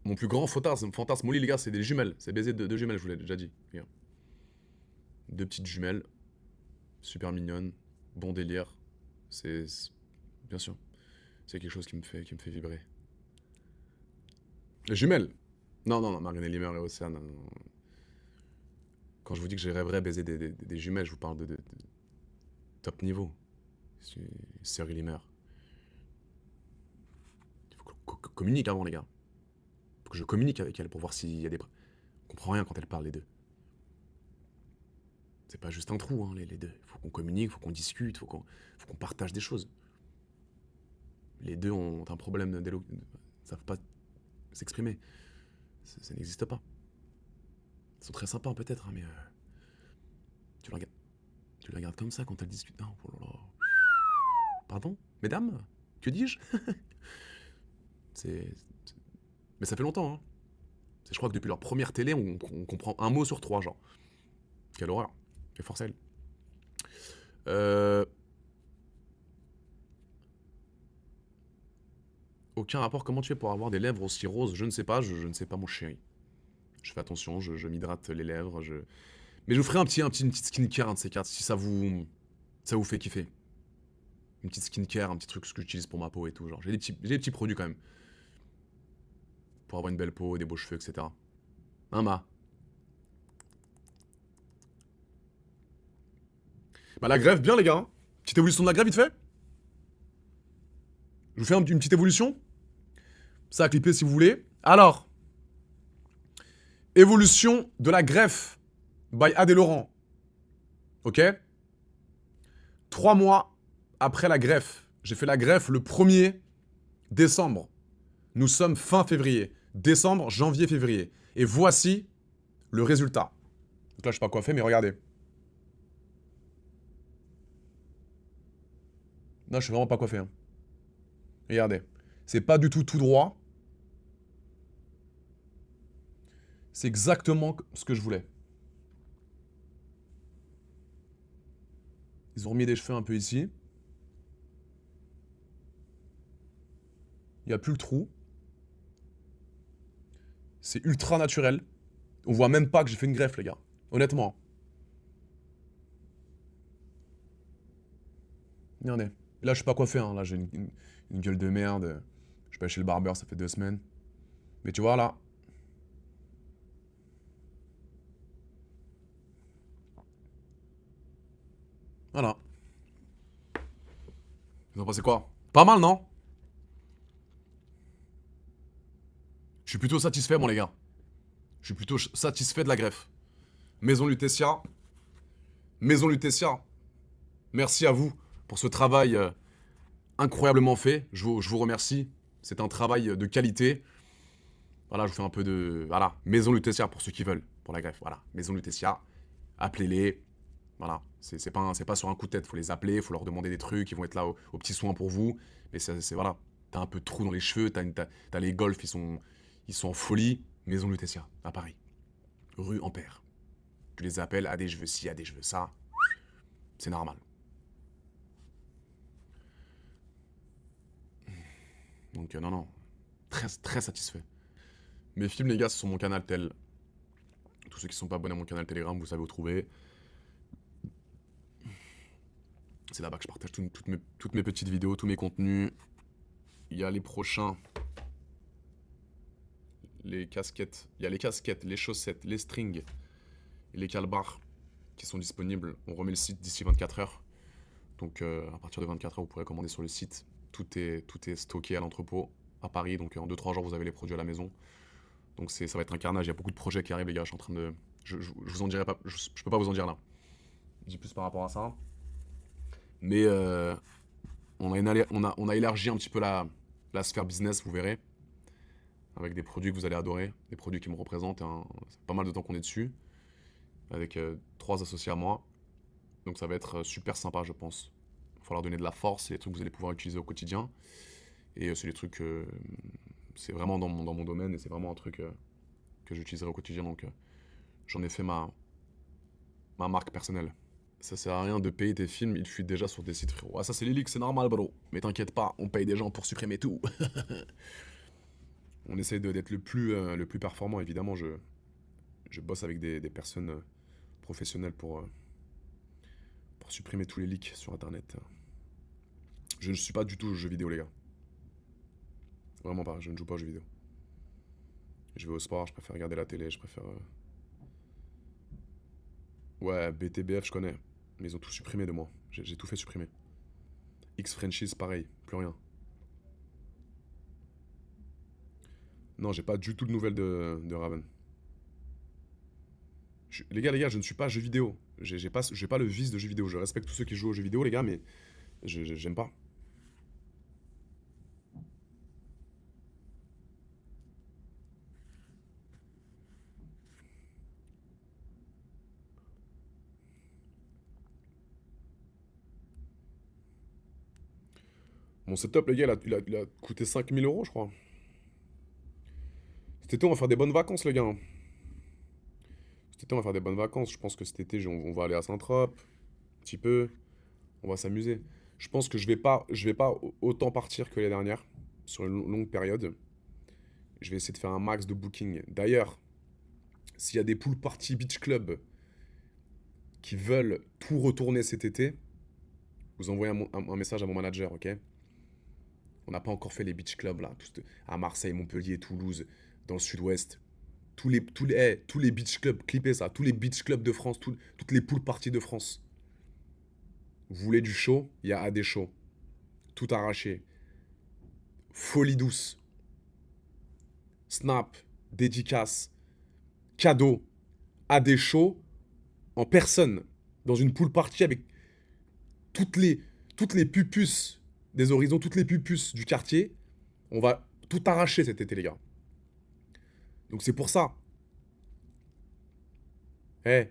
Mon plus grand fantasme au lit, les gars, c'est des jumelles. C'est baiser deux jumelles, je vous l'ai déjà dit. Regarde. 2 petites jumelles. Super mignonnes. Bon délire. Bien sûr. C'est quelque chose qui me fait vibrer. Les jumelles. Non, non, non, Marianne Limer et Océane. Non, non. Quand je vous dis que je rêverais baiser des jumelles, je vous parle de top niveau. Sœur Limer. Il faut qu'on communique avant, les gars. Il faut que je communique avec elle pour voir s'il y a des... On comprend rien quand elle parle, les deux. C'est pas juste un trou, hein, les deux. Il faut qu'on communique, il faut qu'on discute, il faut qu'on partage des choses. Les deux ont un problème d'éloquence. Ils savent pas s'exprimer. Ça n'existe pas. Ils sont très sympas, peut-être, hein, mais... Tu la regardes comme ça quand elle discute. Non, oh là là. Pardon? Mesdames? Que dis-je? c'est... Mais ça fait longtemps, hein. Je crois que depuis leur première télé, on comprend un mot sur 3, genre. Quelle horreur. Et force elle. Aucun rapport. Comment tu fais pour avoir des lèvres aussi roses? Je ne sais pas, je ne sais pas, mon chéri. Je fais attention, je m'hydrate les lèvres, Mais je vous ferai une petite skincare, un de ces quatre, si ça vous fait kiffer. Une petite skincare, un petit truc que j'utilise pour ma peau et tout, genre. J'ai des petits produits quand même. Pour avoir une belle peau, des beaux cheveux, etc. Hein, Ma? Bah la greffe, bien les gars. Hein. Petite évolution de la greffe, vite fait. Je vous fais une petite évolution. Ça à clipper si vous voulez. Alors, évolution de la greffe by Adé Laurent. Ok? 3 mois après la greffe. J'ai fait la greffe le 1er décembre. Nous sommes fin février. Décembre, janvier, février. Et voici le résultat. Donc là, je sais pas quoi faire, mais regardez. Non, je sais vraiment pas quoi faire. Hein. Regardez. C'est pas du tout droit. C'est exactement ce que je voulais. Ils ont remis des cheveux un peu ici. Il n'y a plus le trou. C'est ultra naturel. On voit même pas que j'ai fait une greffe, les gars. Honnêtement. Regardez. Là, je sais pas quoi faire. Hein. Là, j'ai une gueule de merde. Je suis pas chez le barbeur, ça fait 2 semaines. Mais tu vois, là. Voilà. Vous en pensez quoi? Pas mal, non? Je suis plutôt satisfait, mon les gars. Je suis plutôt satisfait de la greffe. Maison Lutetia. Maison Lutetia. Merci à vous pour ce travail incroyablement fait. Je vous remercie. C'est un travail de qualité. Voilà, je vous fais un peu de... Voilà, Maison Lutetia pour ceux qui veulent, pour la greffe. Voilà, Maison Lutetia. Appelez-les. Voilà, c'est pas sur un coup de tête. Faut les appeler, faut leur demander des trucs. Ils vont être là aux petits soins pour vous. Mais c'est voilà. T'as un peu de trou dans les cheveux. T'as les golfs, ils sont en folie. Maison Lutetia, à Paris. Rue Ampère. Tu les appelles, ah des je veux ci, ah des je veux ça. C'est normal. Donc non, non. Très, très satisfait. Mes films, les gars, c'est sur mon canal tel. Tous ceux qui sont pas abonnés à mon canal Telegram, vous savez où trouver. C'est là-bas que je partage toutes mes petites vidéos, tous mes contenus. Il y a les prochains. Les casquettes. Il y a les casquettes, les chaussettes, les strings et les calbars qui sont disponibles. On remet le site d'ici 24 heures. Donc à partir de 24 heures, vous pourrez commander sur le site. Tout est stocké à l'entrepôt à Paris. Donc en 2-3 jours, vous avez les produits à la maison. Donc ça va être un carnage. Il y a beaucoup de projets qui arrivent, les gars. Je suis en train de... Je vous en dirai pas... Je peux pas vous en dire là. Je dis plus par rapport à ça. Mais on a élargi un petit peu la sphère business, vous verrez. Avec des produits que vous allez adorer. Des produits qui me représentent. C'est pas mal de temps qu'on est dessus. Avec 3 associés à moi. Donc ça va être super sympa, je pense. Il va falloir donner de la force. C'est des trucs que vous allez pouvoir utiliser au quotidien. Et c'est des trucs... c'est vraiment dans mon domaine. Et c'est vraiment un truc que j'utiliserai au quotidien. Donc j'en ai fait ma marque personnelle. Ça sert à rien de payer tes films, ils fuient déjà sur des sites, frérot. Ah, ça c'est les leaks, c'est normal, bro. Mais t'inquiète pas, on paye des gens pour supprimer tout. On essaie d'être le plus performant, évidemment. Je bosse avec des personnes professionnelles pour supprimer tous les leaks sur internet. Je ne suis pas du tout aux jeux vidéo, les gars. Vraiment pas, je ne joue pas aux jeux vidéo. Je vais au sport, je préfère regarder la télé, je préfère. Ouais, BTBF, je connais. Mais ils ont tout supprimé de moi. J'ai tout fait supprimer. X-Franchise, pareil, plus rien. Non, j'ai pas du tout de nouvelles de Raven. Les gars, je ne suis pas jeu vidéo. J'ai pas le vice de jeu vidéo. Je respecte tous ceux qui jouent aux jeux vidéo, les gars, mais j'aime pas. Mon setup, les gars, il a coûté 5 000 €, je crois. Cet été, on va faire des bonnes vacances, les gars. Cet été, on va faire des bonnes vacances. Je pense que cet été, on va aller à Saint-Trope. Un petit peu. On va s'amuser. Je pense que je vais pas autant partir que les dernières. Sur une longue période. Je vais essayer de faire un max de booking. D'ailleurs, s'il y a des pool party beach club qui veulent tout retourner cet été, vous envoyez un message à mon manager, ok? On n'a pas encore fait les beach clubs là, à Marseille, Montpellier, Toulouse, dans le sud-ouest. Tous les beach clubs, clippez ça, tous les beach clubs de France, toutes les pool parties de France. Vous voulez du show? Il y a AD Show. Tout arraché. Folie douce. Snap, dédicace, cadeau. AD Show en personne. Dans une pool party avec toutes les, toutes les pupus des horizons, toutes les pupus du quartier. On va tout arracher cet été, les gars. Donc c'est pour ça. Eh,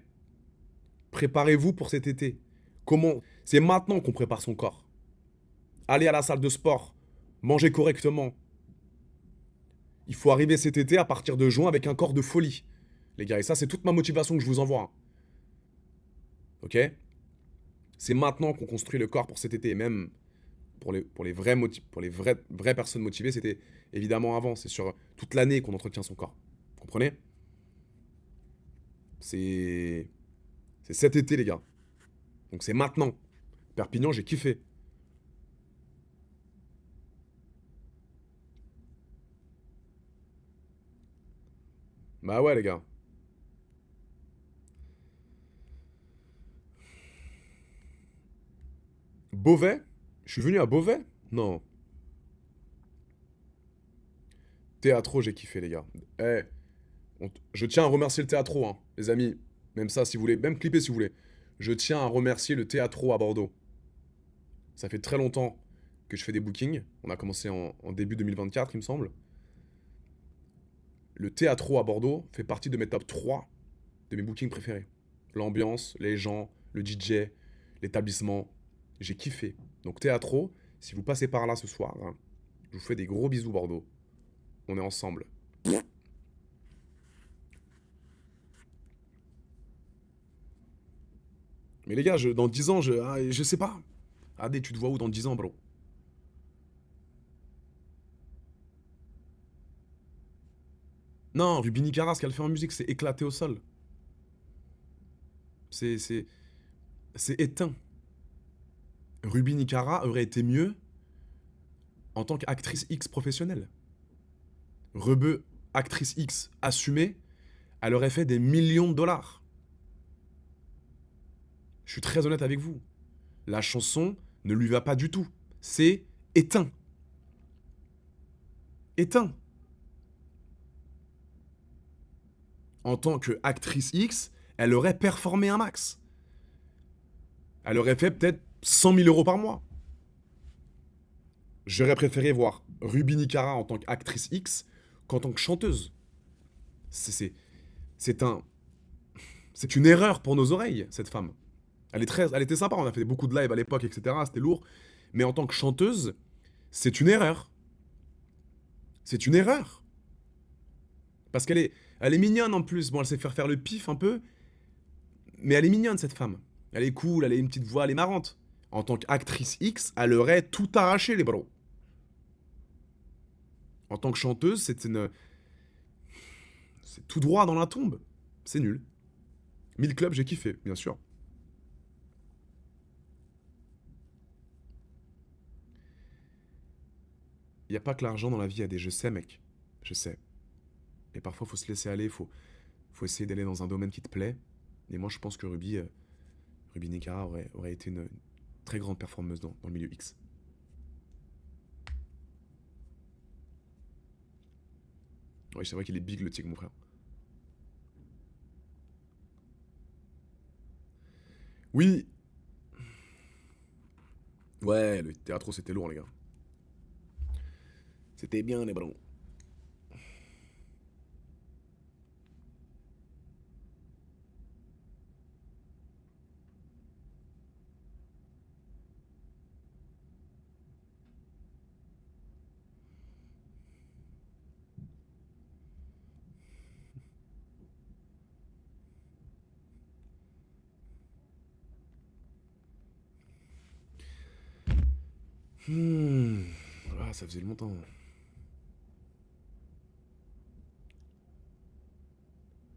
préparez-vous pour cet été. Comment? C'est maintenant qu'on prépare son corps. Allez à la salle de sport. Mangez correctement. Il faut arriver cet été à partir de juin avec un corps de folie. Les gars, et ça, c'est toute ma motivation que je vous envoie. Ok? C'est maintenant qu'on construit le corps pour cet été. Et même pour les vraies personnes motivées, c'était évidemment avant. C'est sur toute l'année qu'on entretient son corps. Vous comprenez? C'est cet été, les gars. Donc c'est maintenant. Perpignan, j'ai kiffé. Bah ouais, les gars. Beauvais? Je suis venu à Beauvais? Non. Théâtro, j'ai kiffé, les gars. Eh, je tiens à remercier le Théâtro, hein, les amis. Même ça, si vous voulez, même clipper si vous voulez. Je tiens à remercier le Théâtro à Bordeaux. Ça fait très longtemps que je fais des bookings. On a commencé en début 2024, il me semble. Le Théâtro à Bordeaux fait partie de mes top 3 de mes bookings préférés. L'ambiance, les gens, le DJ, l'établissement. J'ai kiffé. Donc Théâtro, si vous passez par là ce soir, hein, je vous fais des gros bisous Bordeaux. On est ensemble. Mais les gars, dans 10 ans, je sais pas. Adé, tu te vois où dans 10 ans, bro? Non, Rubini Cara, ce qu'elle fait en musique, c'est éclaté au sol. C'est, c'est, c'est éteint. Rubini Cara aurait été mieux en tant qu'actrice X professionnelle. Rebeu, actrice X assumée, elle aurait fait des millions de dollars. Je suis très honnête avec vous. La chanson ne lui va pas du tout. C'est éteint. Éteint. En tant qu'actrice X, elle aurait performé un max. Elle aurait fait peut-être 100 000 euros par mois. J'aurais préféré voir Ruby Nicara en tant qu'actrice X qu'en tant que chanteuse. C'est un, c'est une erreur pour nos oreilles, cette femme. Elle était sympa, on a fait beaucoup de live à l'époque, etc. C'était lourd. Mais en tant que chanteuse, c'est une erreur. C'est une erreur. Parce elle est mignonne en plus. Bon, elle sait faire le pif un peu. Mais elle est mignonne, cette femme. Elle est cool, elle a une petite voix, elle est marrante. En tant qu'actrice X, elle aurait tout arraché, les bros. En tant que chanteuse, c'est tout droit dans la tombe. C'est nul. 1000 clubs, j'ai kiffé, bien sûr. Il n'y a pas que l'argent dans la vie, il y a des je sais, mec. Je sais. Et parfois, faut se laisser aller, faut essayer d'aller dans un domaine qui te plaît. Et moi, je pense que Ruby Nicara aurait été une très grande performeuse dans le milieu X. Oui, c'est vrai qu'il est big le tigre, mon frère. Oui. Ouais, le théâtre, c'était lourd, les gars. C'était bien, les ballons. Hmm. Ah, ça faisait longtemps.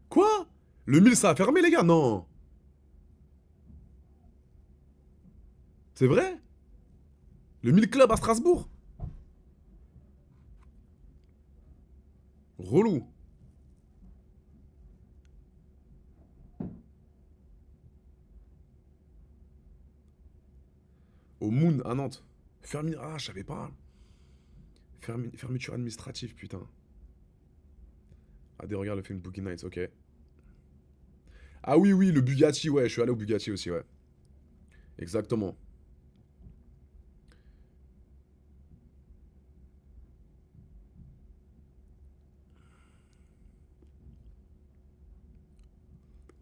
Quoi? Le 1000, ça a fermé, les gars? Non. C'est vrai? Le 1000 Club à Strasbourg? Relou. Au Moon, à Nantes. Ah, je savais pas. Fermeture administrative, putain. Ah, des regards le film Boogie Nights, ok. Ah oui, oui, le Bugatti, ouais, je suis allé au Bugatti aussi, ouais. Exactement.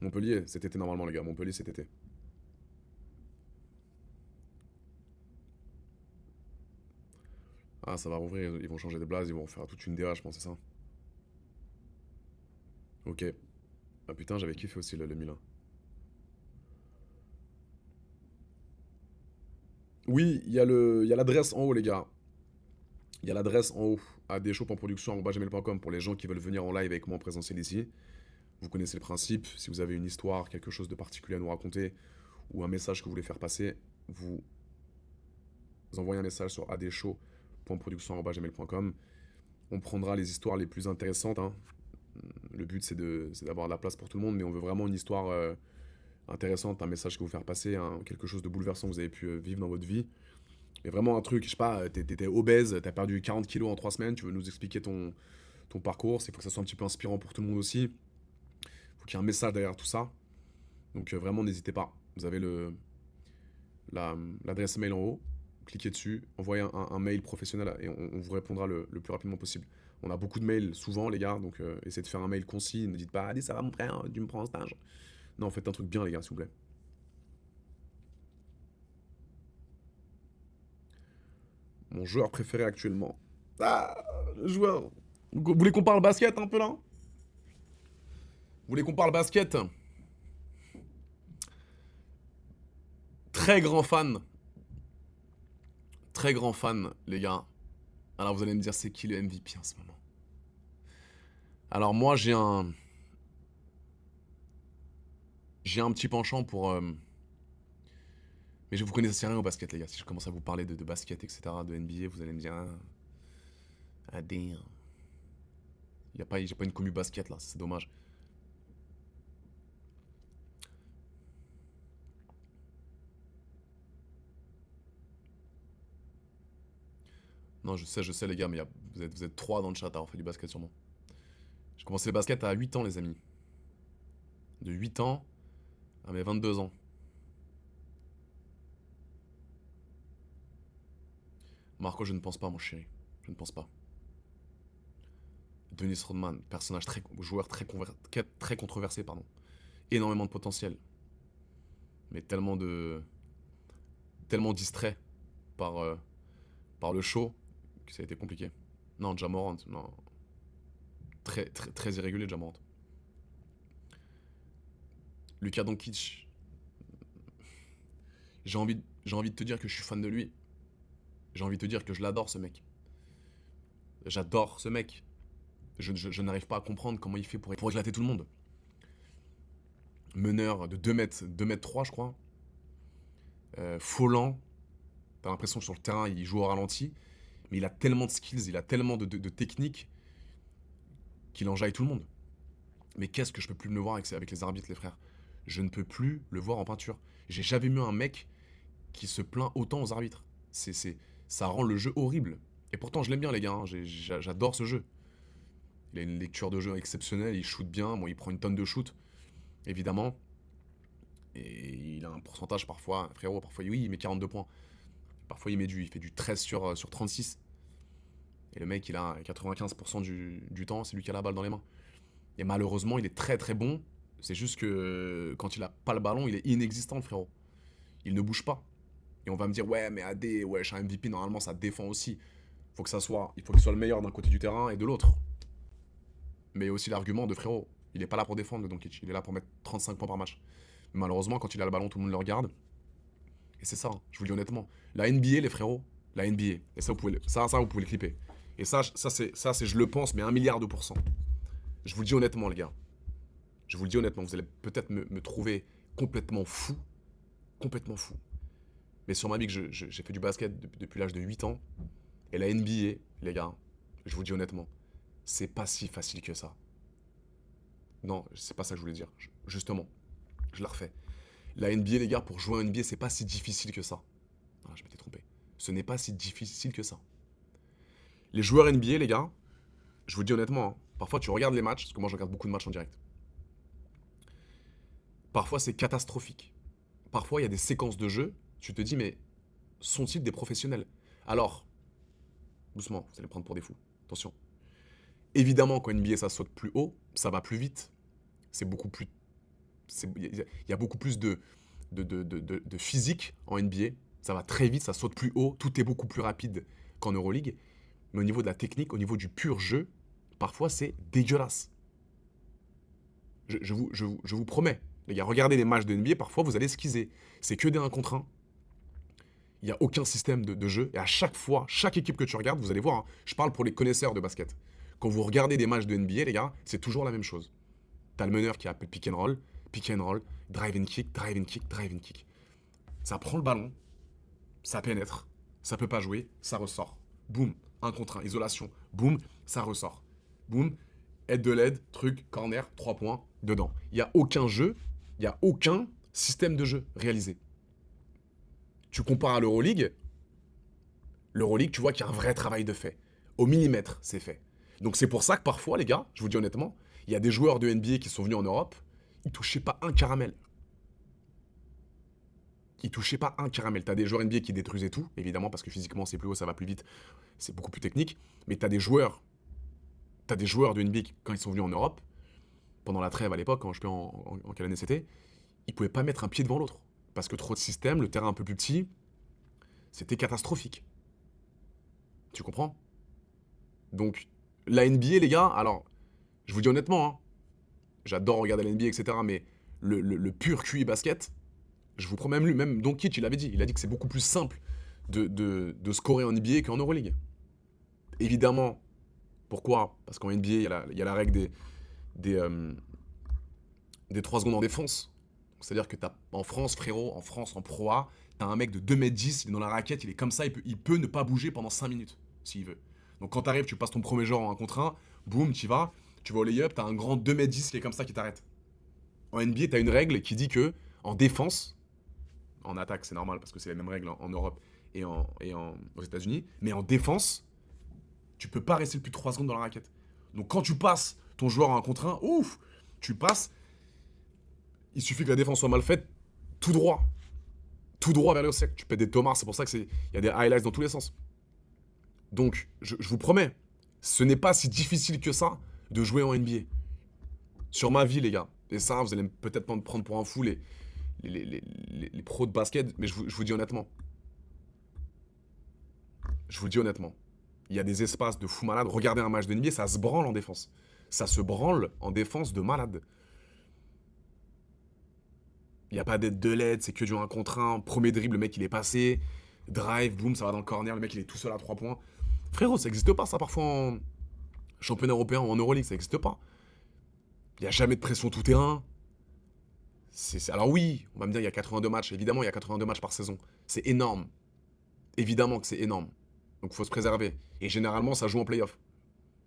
Montpellier, cet été normalement, les gars. Montpellier cet été. Ah, ça va rouvrir, ils vont changer de blase, ils vont faire toute une DA, je pense, c'est ça. Ok. Ah putain, j'avais kiffé aussi le Milan. Oui, il y a l'adresse en haut, les gars. Il y a l'adresse en haut, à deshops.production@gmail.com pour les gens qui veulent venir en live avec moi en présentiel ici. Vous connaissez le principe. Si vous avez une histoire, quelque chose de particulier à nous raconter, ou un message que vous voulez faire passer, vous envoyez un message sur adshow.production@gmail.com. On prendra les histoires les plus intéressantes, hein. Le but, c'est d'avoir de la place pour tout le monde, mais on veut vraiment une histoire intéressante, un message que vous faire passer, quelque chose de bouleversant que vous avez pu vivre dans votre vie. Mais vraiment un truc, je sais pas, t'étais obèse, t'as perdu 40 kilos en 3 semaines, tu veux nous expliquer ton parcours. Il faut que ça soit un petit peu inspirant pour tout le monde aussi. Il faut qu'il y ait un message derrière tout ça. Donc vraiment, n'hésitez pas. Vous avez l'adresse mail en haut. Cliquez dessus, envoyez un mail professionnel et on vous répondra le plus rapidement possible. On a beaucoup de mails souvent, les gars, donc essayez de faire un mail concis. Ne dites pas, allez, ça va mon frère, tu me prends en stage. Non, faites un truc bien, les gars, s'il vous plaît. Mon joueur préféré actuellement. Ah, le joueur. Vous voulez qu'on parle basket un peu là? Vous voulez qu'on parle basket? Très grand fan. Très grand fan, les gars. Alors vous allez me dire, c'est qui le MVP en ce moment? Alors moi, j'ai un petit penchant pour... Mais je vous connaissez rien au basket, les gars. Si je commence à vous parler de basket, etc., de NBA, vous allez me dire... Ah, damn. J'ai pas une commu basket, là. C'est dommage. Non, je sais, les gars, mais vous êtes 3 dans le chat à avoir fait du basket, sûrement. J'ai commencé le basket à 8 ans, les amis. De 8 ans à mes 22 ans. Marco, je ne pense pas, mon chéri. Je ne pense pas. Dennis Rodman, personnage joueur très controversé, pardon. Énormément de potentiel. Mais tellement distrait par, par le show que ça a été compliqué. Non, Ja Morant, non. Très irrégulier, Ja Morant. Luka Doncic. J'ai envie de te dire que je suis fan de lui. J'ai envie de te dire que je l'adore, ce mec. J'adore ce mec. Je n'arrive pas à comprendre comment il fait pour éclater tout le monde. Meneur de 2 mètres 3, je crois. Faulant. T'as l'impression que sur le terrain, il joue au ralenti. Mais il a tellement de skills, il a tellement de techniques qu'il enjaille tout le monde. Mais qu'est-ce que je peux plus me le voir avec les arbitres, les frères? Je ne peux plus le voir en peinture. J'ai jamais vu un mec qui se plaint autant aux arbitres. Ça rend le jeu horrible. Et pourtant, je l'aime bien, les gars. Hein. J'adore ce jeu. Il a une lecture de jeu exceptionnelle, il shoot bien. Bon, il prend une tonne de shoot, évidemment. Et il a un pourcentage parfois, frérot, parfois, oui, il met 42 points. Parfois, il fait du 13 sur 36. Et le mec, il a 95% du temps, c'est lui qui a la balle dans les mains. Et malheureusement, il est très bon. C'est juste que quand il a pas le ballon, il est inexistant, le frérot. Il ne bouge pas. Et on va me dire, ouais, mais AD, ouais, je suis un MVP, normalement, ça défend aussi. Il faut qu'il soit le meilleur d'un côté du terrain et de l'autre. Mais il y a aussi l'argument de frérot, il est pas là pour défendre, le Doncic. Il est là pour mettre 35 points par match. Mais malheureusement, quand il a le ballon, tout le monde le regarde. Et c'est ça, hein, je vous le dis honnêtement. La NBA, les frérots, la NBA. Et ça, vous pouvez le clipper. Et ça, c'est, je le pense, mais 1 milliard de %. Je vous le dis honnêtement, les gars. Je vous le dis honnêtement, vous allez peut-être me trouver complètement fou. Complètement fou. Mais sur ma vie, j'ai fait du basket depuis l'âge de 8 ans. Et la NBA, les gars, je vous le dis honnêtement, c'est pas si facile que ça. Non, c'est pas ça que je voulais dire. Justement, je la refais. La NBA, les gars, pour jouer à NBA, c'est pas si difficile que ça. Ah, je m'étais trompé. Ce n'est pas si difficile que ça. Les joueurs NBA, les gars, je vous le dis honnêtement, hein, parfois tu regardes les matchs, parce que moi je regarde beaucoup de matchs en direct. Parfois c'est catastrophique. Parfois il y a des séquences de jeu, tu te dis mais sont-ils des professionnels? Alors, doucement, vous allez prendre pour des fous. Attention. Évidemment, quand NBA ça saute plus haut, ça va plus vite. C'est beaucoup plus. Il y a beaucoup plus de physique en NBA. Ça va très vite, ça saute plus haut, tout est beaucoup plus rapide qu'en Euroleague. Mais au niveau de la technique, au niveau du pur jeu, parfois c'est dégueulasse. Je vous promets, les gars, regardez les matchs de NBA, parfois vous allez esquiser. C'est que des 1 contre 1. Il n'y a aucun système de jeu. Et à chaque fois, chaque équipe que tu regardes, vous allez voir, hein, je parle pour les connaisseurs de basket. Quand vous regardez des matchs de NBA, les gars, c'est toujours la même chose. T'as le meneur qui appelle pick and roll, drive and kick, drive and kick, drive and kick. Ça prend le ballon, ça pénètre, ça peut pas jouer, ça ressort. Boum, 1 contre 1, isolation. Boum, ça ressort. Boum, aide de l'aide, truc, corner, 3 points, dedans. Il n'y a aucun jeu, il n'y a aucun système de jeu réalisé. Tu compares à l'Euroleague, tu vois qu'il y a un vrai travail de fait. Au millimètre, c'est fait. Donc c'est pour ça que parfois, les gars, je vous dis honnêtement, il y a des joueurs de NBA qui sont venus en Europe, ils touchaient pas un caramel. Ils touchaient pas un caramel. T'as des joueurs NBA qui détruisaient tout, évidemment, parce que physiquement c'est plus haut, ça va plus vite, c'est beaucoup plus technique. Mais t'as des joueurs de NBA qui, quand ils sont venus en Europe, pendant la trêve à l'époque, quand je sais pas en quelle année c'était, ils pouvaient pas mettre un pied devant l'autre. Parce que trop de systèmes, le terrain un peu plus petit, c'était catastrophique. Tu comprends? Donc, la NBA, les gars, alors, je vous dis honnêtement, hein, j'adore regarder la NBA, etc., mais le pur QI basket, je vous promets, même Doncic, il a dit que c'est beaucoup plus simple de scorer en NBA qu'en Euroleague. Évidemment, pourquoi? Parce qu'en NBA, il y a la règle des 3 secondes en défense. C'est-à-dire que en France, frérot, en France, en Pro A, t'as un mec de 2m10, il est dans la raquette, il est comme ça, il peut ne pas bouger pendant 5 minutes, s'il veut. Donc quand t'arrives, tu passes ton premier genre en 1 contre 1, boum, tu vas au lay-up, t'as un grand 2m10 qui est comme ça qui t'arrête. En NBA, t'as une règle qui dit que, en défense, en attaque c'est normal parce que c'est les mêmes règles en Europe et aux États-Unis, mais en défense, tu peux pas rester plus de 3 secondes dans la raquette. Donc quand tu passes ton joueur en 1 contre 1, ouf, tu passes, il suffit que la défense soit mal faite, tout droit vers le sec. Tu pètes des tomards, c'est pour ça qu'il y a des highlights dans tous les sens. Donc, je vous promets, ce n'est pas si difficile que ça de jouer en NBA. Sur ma vie, les gars. Et ça, vous allez peut-être pas me prendre pour un fou, les pros de basket, mais je vous dis honnêtement. Je vous dis honnêtement. Il y a des espaces de fou malade. Regardez un match de NBA, ça se branle en défense. Ça se branle en défense de malade. Il n'y a pas d'aide de l'aide, c'est que du 1 contre 1. Premier dribble, le mec il est passé. Drive, boum, ça va dans le corner, le mec il est tout seul à 3 points. Frérot, ça n'existe pas ça parfois en championnat européen ou en Euroleague, ça n'existe pas. Il n'y a jamais de pression tout terrain. Alors oui, on va me dire il y a 82 matchs. Évidemment, il y a 82 matchs par saison. C'est énorme. Évidemment que c'est énorme. Donc il faut se préserver. Et généralement, ça joue en playoff.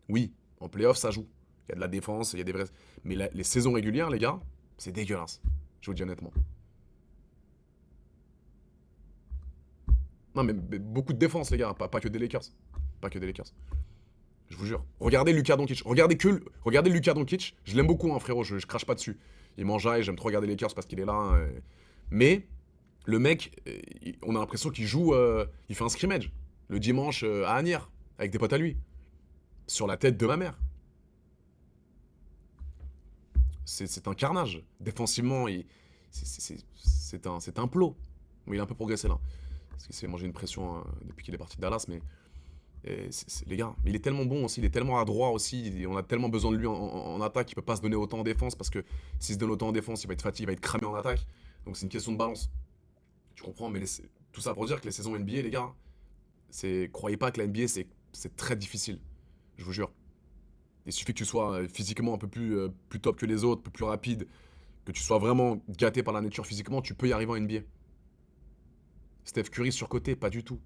Oui, en playoff, ça joue. Il y a de la défense, il y a des vrais... Mais les saisons régulières, les gars, c'est dégueulasse. Je vous dis honnêtement. Non, mais beaucoup de défense, les gars. Pas que des Lakers. Pas que des Lakers. Je vous jure. Regardez Luka Doncic. Regardez Luka Doncic. Je l'aime beaucoup, hein, frérot. Je crache pas dessus. Il m'enjaille. J'aime trop regarder les Lakers parce qu'il est là. Hein, mais le mec, on a l'impression qu'il joue. Il fait un scrimmage. Le dimanche à Agnières. Avec des potes à lui. Sur la tête de ma mère. C'est un carnage. Défensivement, c'est un plot. Mais il a un peu progressé là. Parce qu'il s'est mangé une pression depuis qu'il est parti de Dallas. Mais les gars, il est tellement bon aussi, il est tellement adroit aussi, et on a tellement besoin de lui en attaque, il peut pas se donner autant en défense parce que s'il se donne autant en défense, il va être fatigué, il va être cramé en attaque. Donc c'est une question de balance. Tu comprends? Mais tout ça pour dire que les saisons NBA, les gars, croyez pas que la NBA c'est très difficile. Je vous jure. Il suffit que tu sois physiquement un peu plus top que les autres, un peu plus rapide, que tu sois vraiment gâté par la nature physiquement, tu peux y arriver en NBA. Steph Curry surcoté, pas du tout.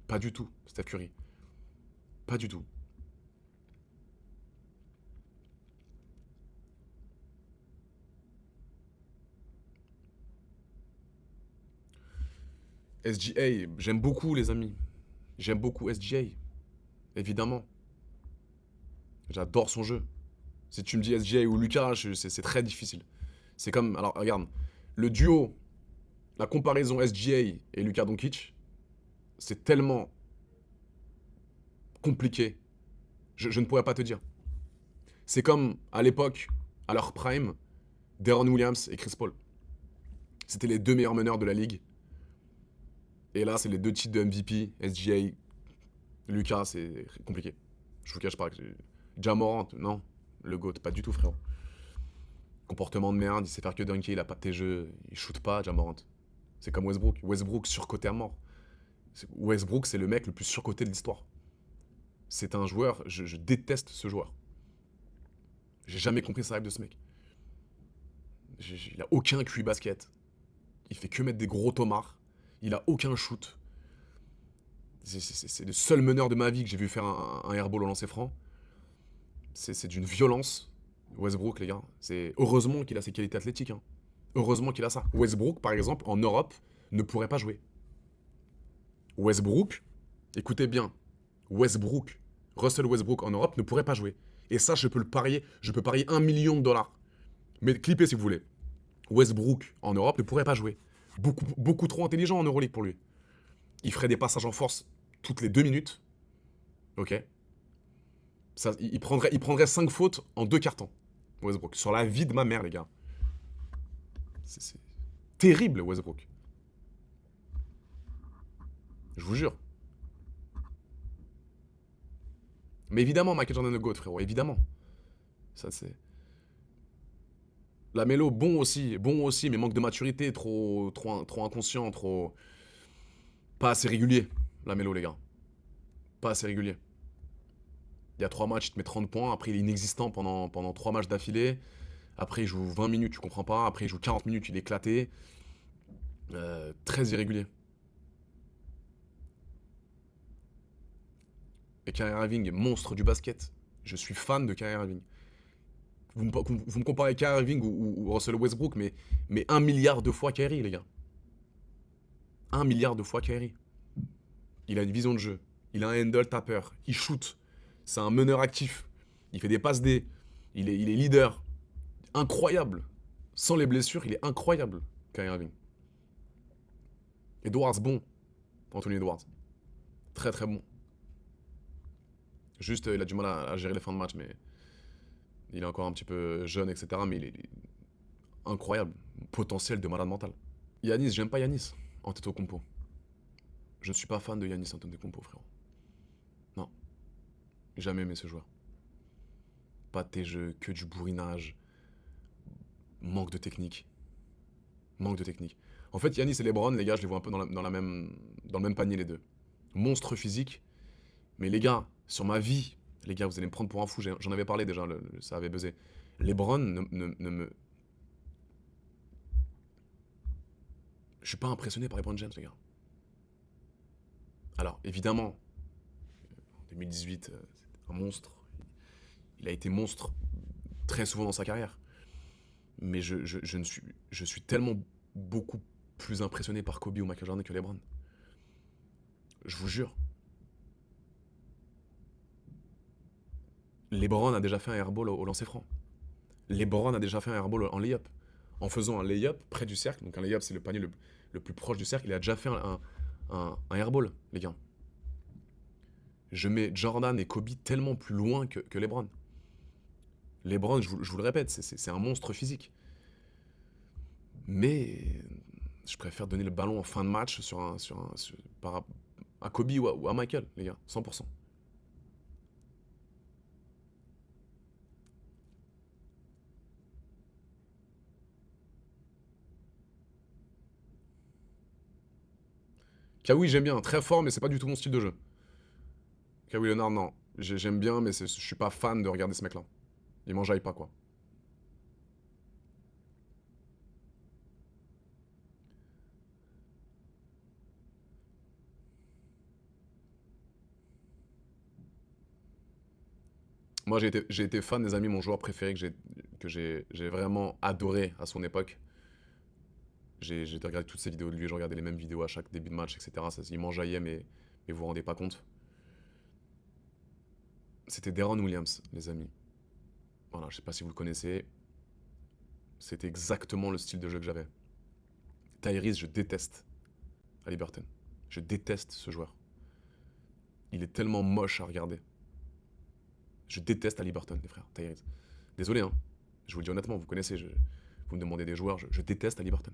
Pas du tout, Steph Curry. Pas du tout. SGA, j'aime beaucoup les amis. J'aime beaucoup SGA, évidemment. J'adore son jeu. Si tu me dis SGA ou Lucas, c'est très difficile. C'est comme, alors regarde, le duo, la comparaison SGA et Luka Doncic, c'est tellement compliqué. Je ne pourrais pas te dire. C'est comme à l'époque, à leur prime, Deron Williams et Chris Paul. C'était les 2 meilleurs meneurs de la ligue. Et là, c'est les 2 titres de MVP, SGA, Lucas, c'est compliqué. Je vous cache pas. Ja Morant, non. Le GOAT, pas du tout, frérot. Comportement de merde, il sait faire que dunker, il a pas de tes jeux, il shoot pas, Ja Morant. C'est comme Westbrook. Westbrook surcoté à mort. Westbrook, c'est le mec le plus surcoté de l'histoire. C'est un joueur, je déteste ce joueur. J'ai jamais compris sa hype de ce mec. Il a aucun QI basket. Il fait que mettre des gros tomards. Il a aucun shoot. C'est le seul meneur de ma vie que j'ai vu faire un airball au lancer franc. C'est d'une violence. Westbrook, les gars. Heureusement qu'il a ses qualités athlétiques. Hein. Heureusement qu'il a ça. Westbrook, par exemple, en Europe, ne pourrait pas jouer. Westbrook, écoutez bien. Westbrook, Russell Westbrook en Europe ne pourrait pas jouer. Et ça, je peux le parier. Je peux parier 1 million de dollars. Mais clippez si vous voulez. Westbrook en Europe ne pourrait pas jouer. Beaucoup trop intelligent en Euroleague pour lui. Il ferait des passages en force toutes les 2 minutes. Ok. Ça, il prendrait 5 fautes en 2 cartons. Westbrook. Sur la vie de ma mère, les gars. C'est terrible, Westbrook. Je vous jure. Mais évidemment, Michael Jordan le GOAT, frérot. Évidemment. Ça, c'est... La mélo, bon aussi, mais manque de maturité, trop inconscient, trop... Pas assez régulier, la mélo, les gars. Pas assez régulier. Il y a 3 matchs, il te met 30 points, après il est inexistant pendant 3 matchs d'affilée. Après il joue 20 minutes, tu comprends pas. Après il joue 40 minutes, il est éclaté. Très irrégulier. Et Kyrie Irving, monstre du basket. Je suis fan de Kyrie Irving. Vous me comparez Kyrie Irving ou Russell Westbrook, mais 1 milliard de fois Kyrie, les gars. 1 milliard de fois Kyrie. Il a une vision de jeu. Il a un handle tapeur. Il shoot. C'est un meneur actif. Il fait des passes D. Il est leader. Incroyable. Sans les blessures, il est incroyable, Kyrie Irving. Edwards, bon. Anthony Edwards. Très très bon. Juste, il a du mal à gérer les fins de match, mais il est encore un petit peu jeune, etc. Mais il est incroyable. Potentiel de malade mental. Yanis, j'aime pas Yanis, Antetokounmpo. Je ne suis pas fan de Yanis Antetokounmpo, frérot. Non. Jamais aimé ce joueur. Pas de tes jeux, que du bourrinage. Manque de technique. Manque de technique. En fait, Yanis et LeBron, les gars, je les vois un peu dans le même panier, les deux. Monstre physique. Mais les gars, sur ma vie, les gars, vous allez me prendre pour un fou. J'en avais parlé déjà, ça avait buzzé. LeBron ne me... Je suis pas impressionné par LeBron James, les gars. Alors, évidemment, en 2018, c'est un monstre. Il a été monstre très souvent dans sa carrière. Mais je suis tellement beaucoup plus impressionné par Kobe ou Michael Jordan que LeBron. Je vous jure. LeBron a déjà fait un airball au lancer franc. LeBron a déjà fait un airball en layup. En faisant un layup près du cercle, donc un layup c'est le panier le plus proche du cercle, il a déjà fait un airball, les gars. Je mets Jordan et Kobe tellement plus loin que LeBron. LeBron, je vous le répète, c'est un monstre physique. Mais je préfère donner le ballon en fin de match à Kobe ou à Michael, les gars, 100%. Kawhi, j'aime bien, très fort, mais c'est pas du tout mon style de jeu. Kawhi Leonard, non. J'aime bien, mais je suis pas fan de regarder ce mec-là. Il m'enjaille pas, quoi. Moi, j'ai été fan des amis, mon joueur préféré que j'ai vraiment adoré à son époque. J'ai regardé toutes ces vidéos de lui, je regardais les mêmes vidéos à chaque début de match, etc. Il m'enjaillait, mais vous vous rendez pas compte. C'était Deron Williams, les amis. Voilà, je sais pas si vous le connaissez. C'était exactement le style de jeu que j'avais. Tyrese, je déteste à Liberton. Je déteste ce joueur. Il est tellement moche à regarder. Je déteste à Liberton, les frères, Tyrese. Désolé, hein. Je vous le dis honnêtement, vous connaissez, vous me demandez des joueurs, je déteste à Liberton.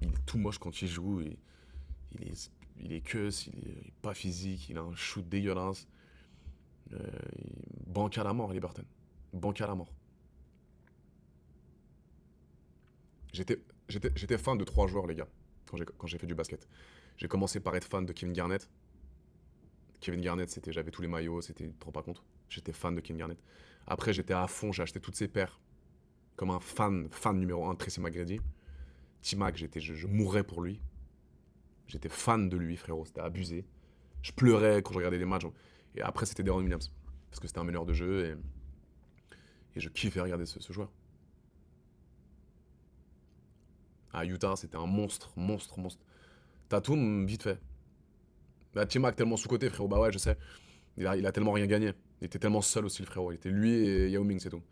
Il est tout moche quand il joue, il est queuse, il est pas physique, il a un shoot dégueulasse. Bancal à mort, Liberton. Bancal à mort. J'étais fan de 3 joueurs, les gars, quand j'ai fait du basket. J'ai commencé par être fan de Kevin Garnett. Kevin Garnett, j'avais tous les maillots, tu te rends pas compte. J'étais fan de Kevin Garnett. Après, j'étais à fond, j'ai acheté toutes ses paires. Comme un fan numéro 1 de Tracy McGrady. T-Mac, je mourrais pour lui. J'étais fan de lui, frérot, c'était abusé. Je pleurais quand je regardais les matchs. Et après, c'était Deron Williams. Parce que c'était un meneur de jeu et je kiffais regarder ce joueur. À Utah, c'était un monstre. Tatum, vite fait. Bah, T-Mac tellement sous-côté, frérot. Bah ouais, je sais. Il a tellement rien gagné. Il était tellement seul aussi, le frérot. Il était lui et Yao Ming, c'est tout.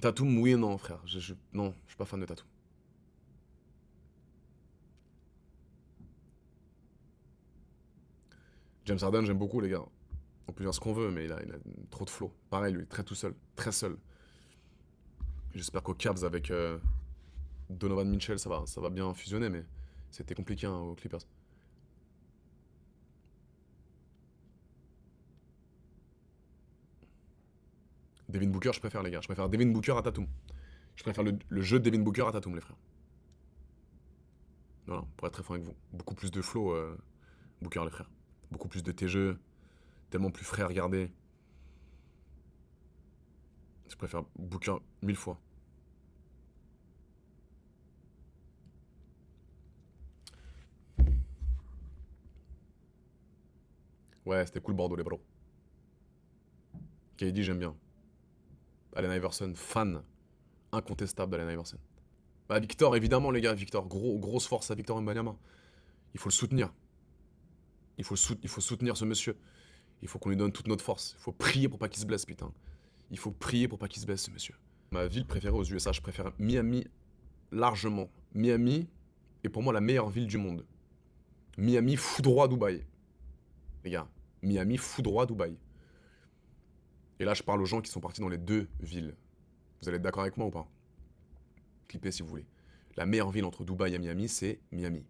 Tatum, oui et non, frère. Non, je suis pas fan de Tatum. James Harden, j'aime beaucoup, les gars. On peut dire ce qu'on veut, mais il a trop de flow. Pareil, lui, très tout seul. Très seul. J'espère qu'aux Cavs, avec Donovan Mitchell, ça va bien fusionner, mais c'était compliqué hein, aux Clippers. Devin Booker, je préfère, les gars. Je préfère Devin Booker à Tatum. Je préfère le jeu de Devin Booker à Tatum, les frères. Voilà, pour être très franc avec vous. Beaucoup plus de flow, Booker, les frères. Beaucoup plus de tes jeux. Tellement plus frais à regarder. Je préfère Booker 1000 fois. Ouais, c'était cool Bordeaux, les bros. KD, j'aime bien. Allen Iverson, fan incontestable d'Allen Iverson. Bah, Victor, évidemment, les gars. Victor, grosse force à Victor Wembanyama. Il faut le soutenir. Il faut soutenir ce monsieur. Il faut qu'on lui donne toute notre force. Il faut prier pour pas qu'il se blesse, putain. Il faut prier pour pas qu'il se blesse, ce monsieur. Ma ville préférée aux USA, je préfère Miami largement. Miami est pour moi la meilleure ville du monde. Miami foudroie Dubaï. Les gars, Miami foudroie Dubaï. Et là, je parle aux gens qui sont partis dans les deux villes. Vous allez être d'accord avec moi ou pas? Clippez si vous voulez. La meilleure ville entre Dubaï et Miami, c'est Miami.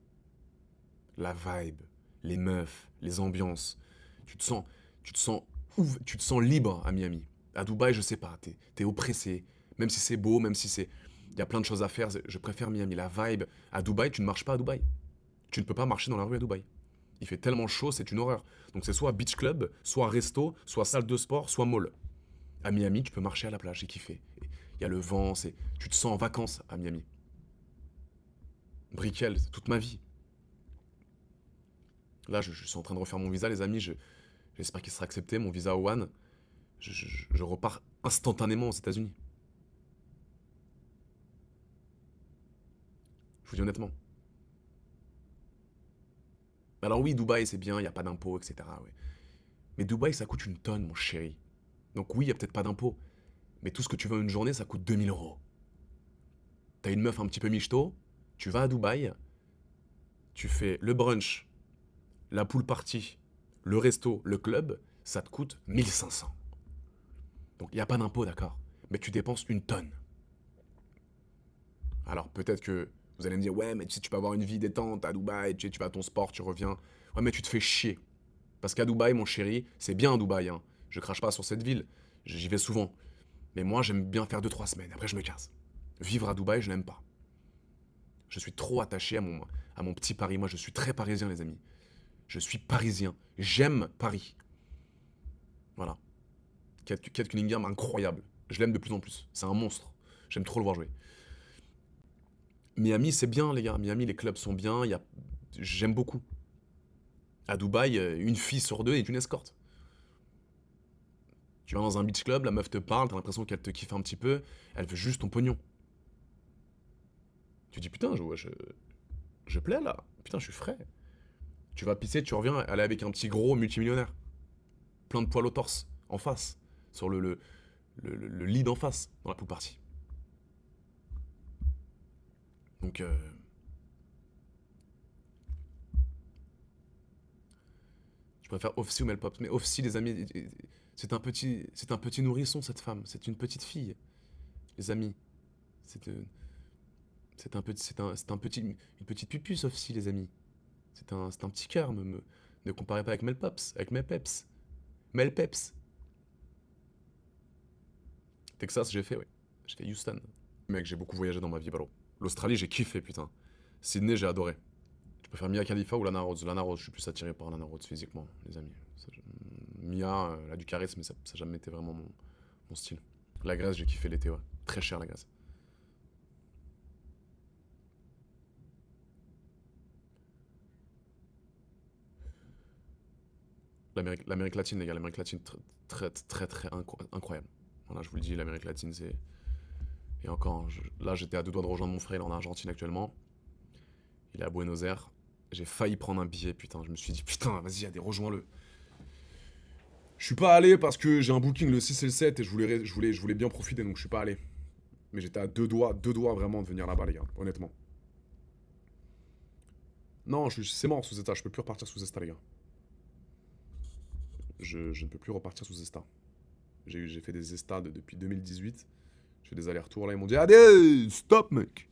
La vibe, les meufs, les ambiances. Tu te sens, tu te sens libre à Miami. À Dubaï, je sais pas, t'es oppressé. Même si c'est beau, même si c'est, il y a plein de choses à faire. Je préfère Miami. La vibe. À Dubaï, tu ne marches pas à Dubaï. Tu ne peux pas marcher dans la rue à Dubaï. Il fait tellement chaud, c'est une horreur. Donc c'est soit beach club, soit resto, soit salle de sport, soit mall. À Miami, tu peux marcher à la plage et kiffer. Il y a le vent, tu te sens en vacances à Miami. Brickell, c'est toute ma vie. Là, je suis en train de refaire mon visa, les amis. J'espère qu'il sera accepté, mon visa O1. Je repars instantanément aux États-Unis. Je vous dis honnêtement. Alors oui, Dubaï, c'est bien, il n'y a pas d'impôts, etc. Ouais. Mais Dubaï, ça coûte une tonne, mon chéri. Donc oui, il n'y a peut-être pas d'impôts. Mais tout ce que tu veux en une journée, ça coûte 2000 euros. T'as une meuf un petit peu michto, tu vas à Dubaï, tu fais le brunch, la pool party, le resto, le club, ça te coûte 1500. Donc il n'y a pas d'impôt, d'accord? Mais tu dépenses une tonne. Alors peut-être que vous allez me dire, ouais, mais tu sais, tu peux avoir une vie détente à Dubaï, tu vas à ton sport, tu reviens. Ouais, mais tu te fais chier. Parce qu'à Dubaï, mon chéri, c'est bien à Dubaï, hein. Je crache pas sur cette ville, j'y vais souvent. Mais moi, j'aime bien faire 2-3 semaines, après je me casse. Vivre à Dubaï, je n'aime pas. Je suis trop attaché à mon petit Paris. Moi, je suis très parisien, les amis. Je suis parisien. J'aime Paris. Voilà. Kate Cunningham, incroyable. Je l'aime de plus en plus. C'est un monstre. J'aime trop le voir jouer. Miami, c'est bien, les gars. Miami, les clubs sont bien. J'aime beaucoup. À Dubaï, une fille sur deux est une escorte. Tu vas dans un beach club, la meuf te parle, t'as l'impression qu'elle te kiffe un petit peu. Elle veut juste ton pognon. Tu dis, putain, je plais là. Putain, je suis frais. Tu vas pisser, tu reviens, elle est avec un petit gros multimillionnaire. Plein de poils au torse, en face. Sur le lit d'en face, dans la pool party. Donc, je préfère Offsi ou Mel Pops. Mais Offsi, les amis, c'est un petit nourrisson, cette femme. C'est une petite fille, les amis. C'est une petite pupuce, Offsi, les amis. C'est un petit cœur. Ne comparez pas avec Mel Pops, avec Mel Peps. Mel Peps. Texas, j'ai fait, ouais. J'ai fait Houston. Mec, j'ai beaucoup voyagé dans ma vie, bro. L'Australie, j'ai kiffé, putain. Sydney, j'ai adoré. Je préfère Mia Khalifa ou Lana Rhodes. Lana Rhodes, je suis plus attiré par Lana Rhodes physiquement, les amis. Mia, elle a du charisme, mais ça n'a jamais été vraiment mon style. La Grèce, j'ai kiffé l'été, ouais. Très cher, la Grèce. L'Amérique latine, les gars, l'Amérique latine, très, très, très incroyable. Voilà, je vous le dis, l'Amérique latine, c'est. Et encore, là, j'étais à deux doigts de rejoindre mon frère, il est en Argentine actuellement. Il est à Buenos Aires. J'ai failli prendre un billet, putain. Je me suis dit, putain, vas-y, allez, rejoins-le. Je suis pas allé parce que j'ai un booking le 6 et le 7 et je voulais bien profiter, donc je suis pas allé. Mais j'étais à deux doigts vraiment de venir là-bas, les gars, honnêtement. Non, c'est mort sous Zesta, je peux plus repartir sous Zesta, les gars. Je ne peux plus repartir sous Zesta. J'ai fait des Zesta depuis 2018. Je fais des allers-retours là, ils m'ont dit, allez, stop, mec.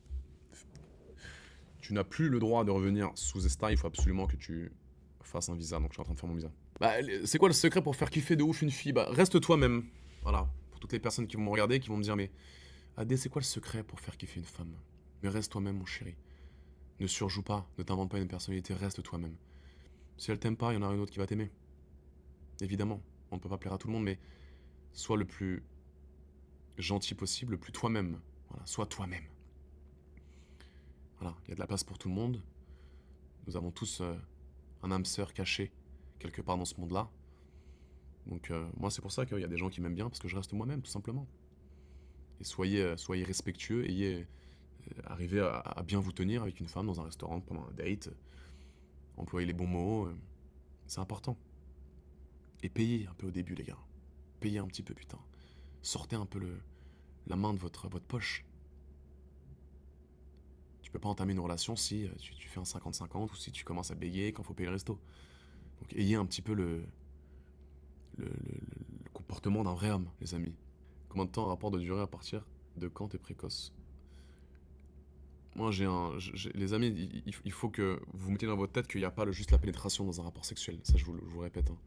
Tu n'as plus le droit de revenir sous Zesta, il faut absolument que tu fasses un visa, donc je suis en train de faire mon visa. Bah, c'est quoi le secret pour faire kiffer de ouf une fille? Bah, reste toi-même. Voilà. Pour toutes les personnes qui vont me regarder, qui vont me dire, mais Adé, c'est quoi le secret pour faire kiffer une femme? Mais reste toi-même, mon chéri. Ne surjoue pas, ne t'invente pas une personnalité, reste toi-même. Si elle t'aime pas, il y en a une autre qui va t'aimer. Évidemment, on ne peut pas plaire à tout le monde, mais sois le plus gentil possible, le plus toi-même. Voilà, sois toi-même. Voilà, il y a de la place pour tout le monde. Nous avons tous un âme sœur caché quelque part dans ce monde-là. Donc moi, c'est pour ça qu'il y a des gens qui m'aiment bien, parce que je reste moi-même, tout simplement. Et soyez respectueux, arrivez à bien vous tenir avec une femme dans un restaurant pendant un date. Employez les bons mots, c'est important. Et payez un peu au début, les gars. Payez un petit peu, putain. Sortez un peu la main de votre poche. Tu peux pas entamer une relation si tu fais un 50-50 ou si tu commences à bégayer quand faut payer le resto. Donc ayez un petit peu le comportement d'un vrai homme, les amis. Combien de temps un rapport de durée à partir de quand t'es précoce? Moi, les amis, il faut que vous mettiez dans votre tête qu'il n'y a pas juste la pénétration dans un rapport sexuel. Ça, je vous répète. Hein.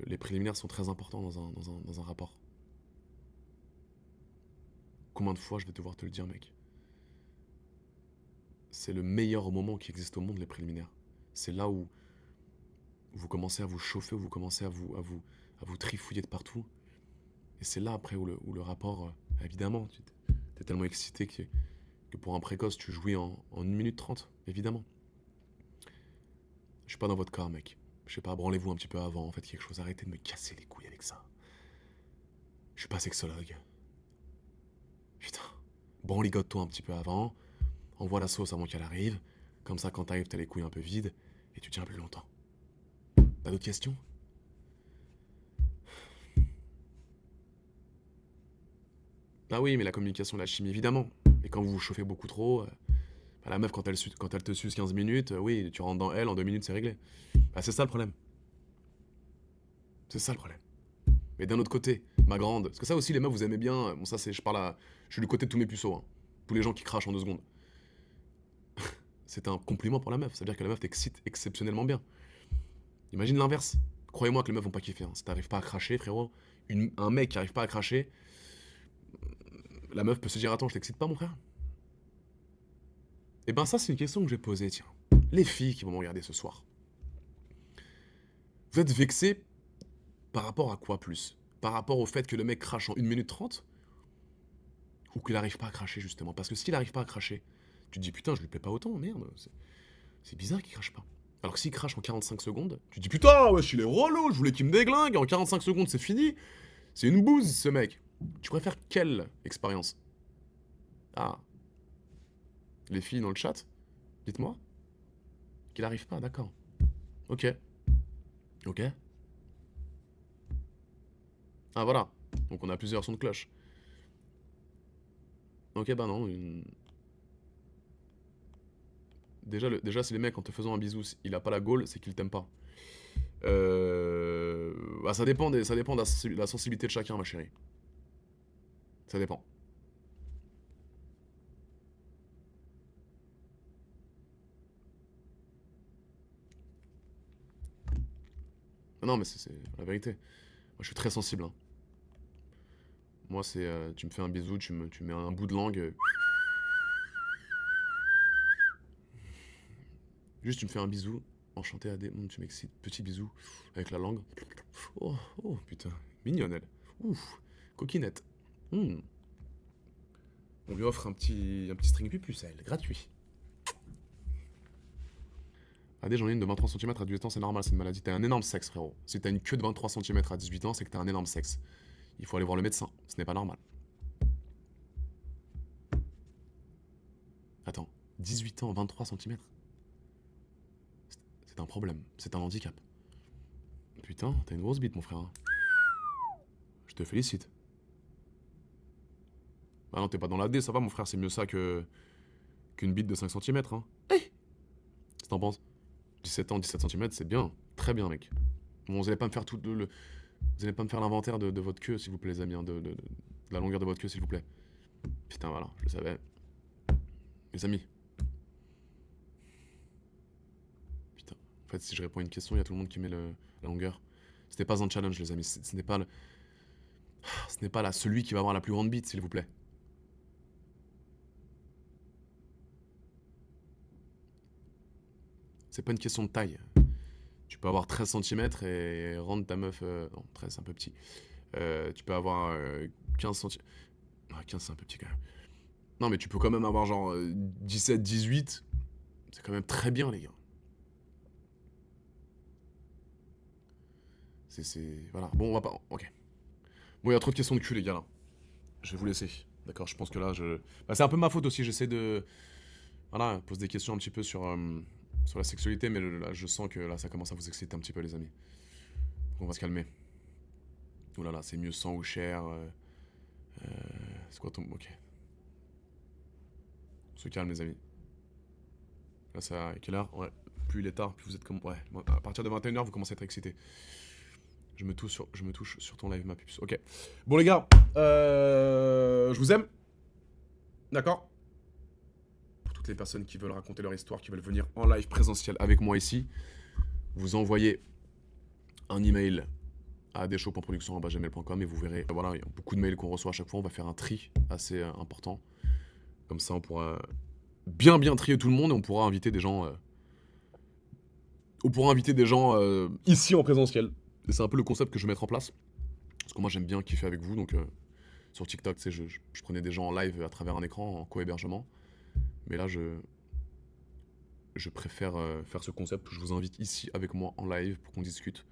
Les préliminaires sont très importants dans un rapport. Combien de fois je vais devoir te le dire, mec? C'est le meilleur moment qui existe au monde, les préliminaires. C'est là où vous commencez à vous chauffer, où vous commencez à vous trifouiller de partout. Et c'est là, après, où le rapport, évidemment, t'es tellement excité que pour un précoce, tu jouis en 1 minute 30, évidemment. Je suis pas dans votre cas, mec. Je sais pas, branlez-vous un petit peu avant, faites quelque chose, arrêtez de me casser les couilles avec ça. Je suis pas sexologue. Putain. Branligote-toi un petit peu avant, envoie la sauce avant qu'elle arrive, comme ça quand t'arrives t'as les couilles un peu vides, et tu tiens plus longtemps. Pas d'autres questions? Bah oui, mais la communication, la chimie, évidemment. Et quand vous vous chauffez beaucoup trop, bah la meuf, quand elle te suce 15 minutes, oui, tu rentres dans elle, en 2 minutes, c'est réglé. Bah c'est ça le problème. C'est ça le problème. Mais d'un autre côté, ma grande, parce que ça aussi, les meufs, vous aimez bien, bon ça c'est, je suis du côté de tous mes puceaux, hein. Tous les gens qui crachent en 2 secondes. C'est un compliment pour la meuf, c'est-à-dire que la meuf t'excite exceptionnellement bien. Imagine l'inverse. Croyez-moi que les meufs vont pas kiffer, hein. Si t'arrives pas à cracher, frérot, un mec qui arrive pas à cracher, la meuf peut se dire, attends, je t'excite pas, mon frère? Et ben ça, c'est une question que je vais poser, tiens. Les filles qui vont me regarder ce soir. Vous êtes vexés par rapport à quoi plus? Par rapport au fait que le mec crache en 1 minute 30? Ou qu'il arrive pas à cracher, justement? Parce que s'il arrive pas à cracher, tu te dis, putain, je lui plais pas autant, merde. C'est bizarre qu'il crache pas. Alors que s'il crache en 45 secondes, tu te dis, putain, wesh, il est relou, je voulais qu'il me déglingue, en 45 secondes, c'est fini. C'est une bouse, ce mec. Tu préfères quelle expérience? Ah. Les filles dans le chat, dites-moi. Qu'il arrive pas, d'accord. Ok. Ok. Ah, voilà. Donc on a plusieurs sons de cloche. Ok, bah non. Déjà, si les mecs, en te faisant un bisou, il a pas la gaule, c'est qu'il t'aime pas. Bah, ça dépend de la sensibilité de chacun, ma chérie. Ça dépend. Non, mais c'est la vérité. Moi, je suis très sensible. Hein. Moi, c'est. Tu me fais un bisou, tu mets un bout de langue. Juste, tu me fais un bisou. Enchanté, Adé. Tu m'excites. Petit bisou. Avec la langue. Oh, oh, putain. Mignonne, elle. Ouf. Coquinette. On lui offre un petit string pupucelle. Gratuit. Adé, j'en ai une de 23 cm à 18 ans, c'est normal, c'est une maladie. T'as un énorme sexe, frérot. Si t'as une queue de 23 cm à 18 ans, c'est que t'as un énorme sexe. Il faut aller voir le médecin. Ce n'est pas normal. Attends. 18 ans, 23 cm? C'est un problème, c'est un handicap. Putain, t'as une grosse bite, mon frère. Hein. Je te félicite. Ah non, t'es pas dans la D, ça va, mon frère, c'est mieux ça qu'une bite de 5 cm. Hein. Qu'est-ce que t'en penses? 17 ans, 17 cm, c'est bien. Très bien, mec. Bon, vous allez pas me faire vous allez pas me faire l'inventaire de votre queue, s'il vous plaît, les amis. Hein, de la longueur de votre queue, s'il vous plaît. Putain, voilà, je le savais. Les amis. Putain. En fait, si je réponds à une question, il y a tout le monde qui met la longueur. Ce n'est pas un challenge, les amis. Ce n'est pas celui qui va avoir la plus grande bite, s'il vous plaît. C'est pas une question de taille. Tu peux avoir 13 cm et rendre ta meuf... non, 13, c'est un peu petit. Tu peux avoir 15 cm... Ah, 15, c'est un peu petit, quand même. Non, mais tu peux quand même avoir genre 17, 18. C'est quand même très bien, les gars. Voilà. Bon, on va pas... Ok. Bon, il y a trop de questions de cul, les gars, là. Je vais vous laisser. D'accord, je pense que là, Bah, c'est un peu ma faute aussi, j'essaie de... Voilà, poser des questions un petit peu sur la sexualité, mais là, je sens que là, ça commence à vous exciter un petit peu, les amis. Donc, on va se calmer. Oh là là, c'est mieux sang ou chair. C'est quoi ton... Ok. On se calme, les amis. Là, c'est à quelle heure? Ouais. Plus il est tard, plus vous êtes comme... Ouais. À partir de 21h, vous commencez à être excité. Je me touche sur ton live, ma puce. Ok. Bon, les gars, je vous aime. D'accord? Pour toutes les personnes qui veulent raconter leur histoire, qui veulent venir en live présentiel avec moi ici, vous envoyez un email à deschaux.production@gmail.com et vous verrez, voilà, il y a beaucoup de mails qu'on reçoit à chaque fois. On va faire un tri assez important. Comme ça, on pourra bien trier tout le monde et on pourra inviter des gens... ici en présentiel. Et c'est un peu le concept que je vais mettre en place. Parce que moi, j'aime bien kiffer avec vous. Donc, sur TikTok, tu sais, je prenais des gens en live à travers un écran, en co-hébergement. Mais là, je préfère faire ce concept où je vous invite ici avec moi en live pour qu'on discute.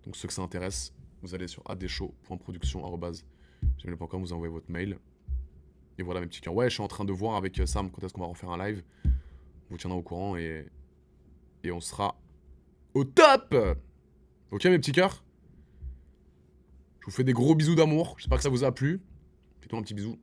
Donc, ceux que ça intéresse, vous allez sur adechaud.production@gmail.com, vous envoyez votre mail. Et voilà, mes petits cœurs. Ouais, je suis en train de voir avec Sam quand est-ce qu'on va refaire un live. On vous tiendra au courant et on sera au top. Ok, mes petits cœurs? Je vous fais des gros bisous d'amour. J'espère que ça vous a plu. Faites-moi un petit bisou.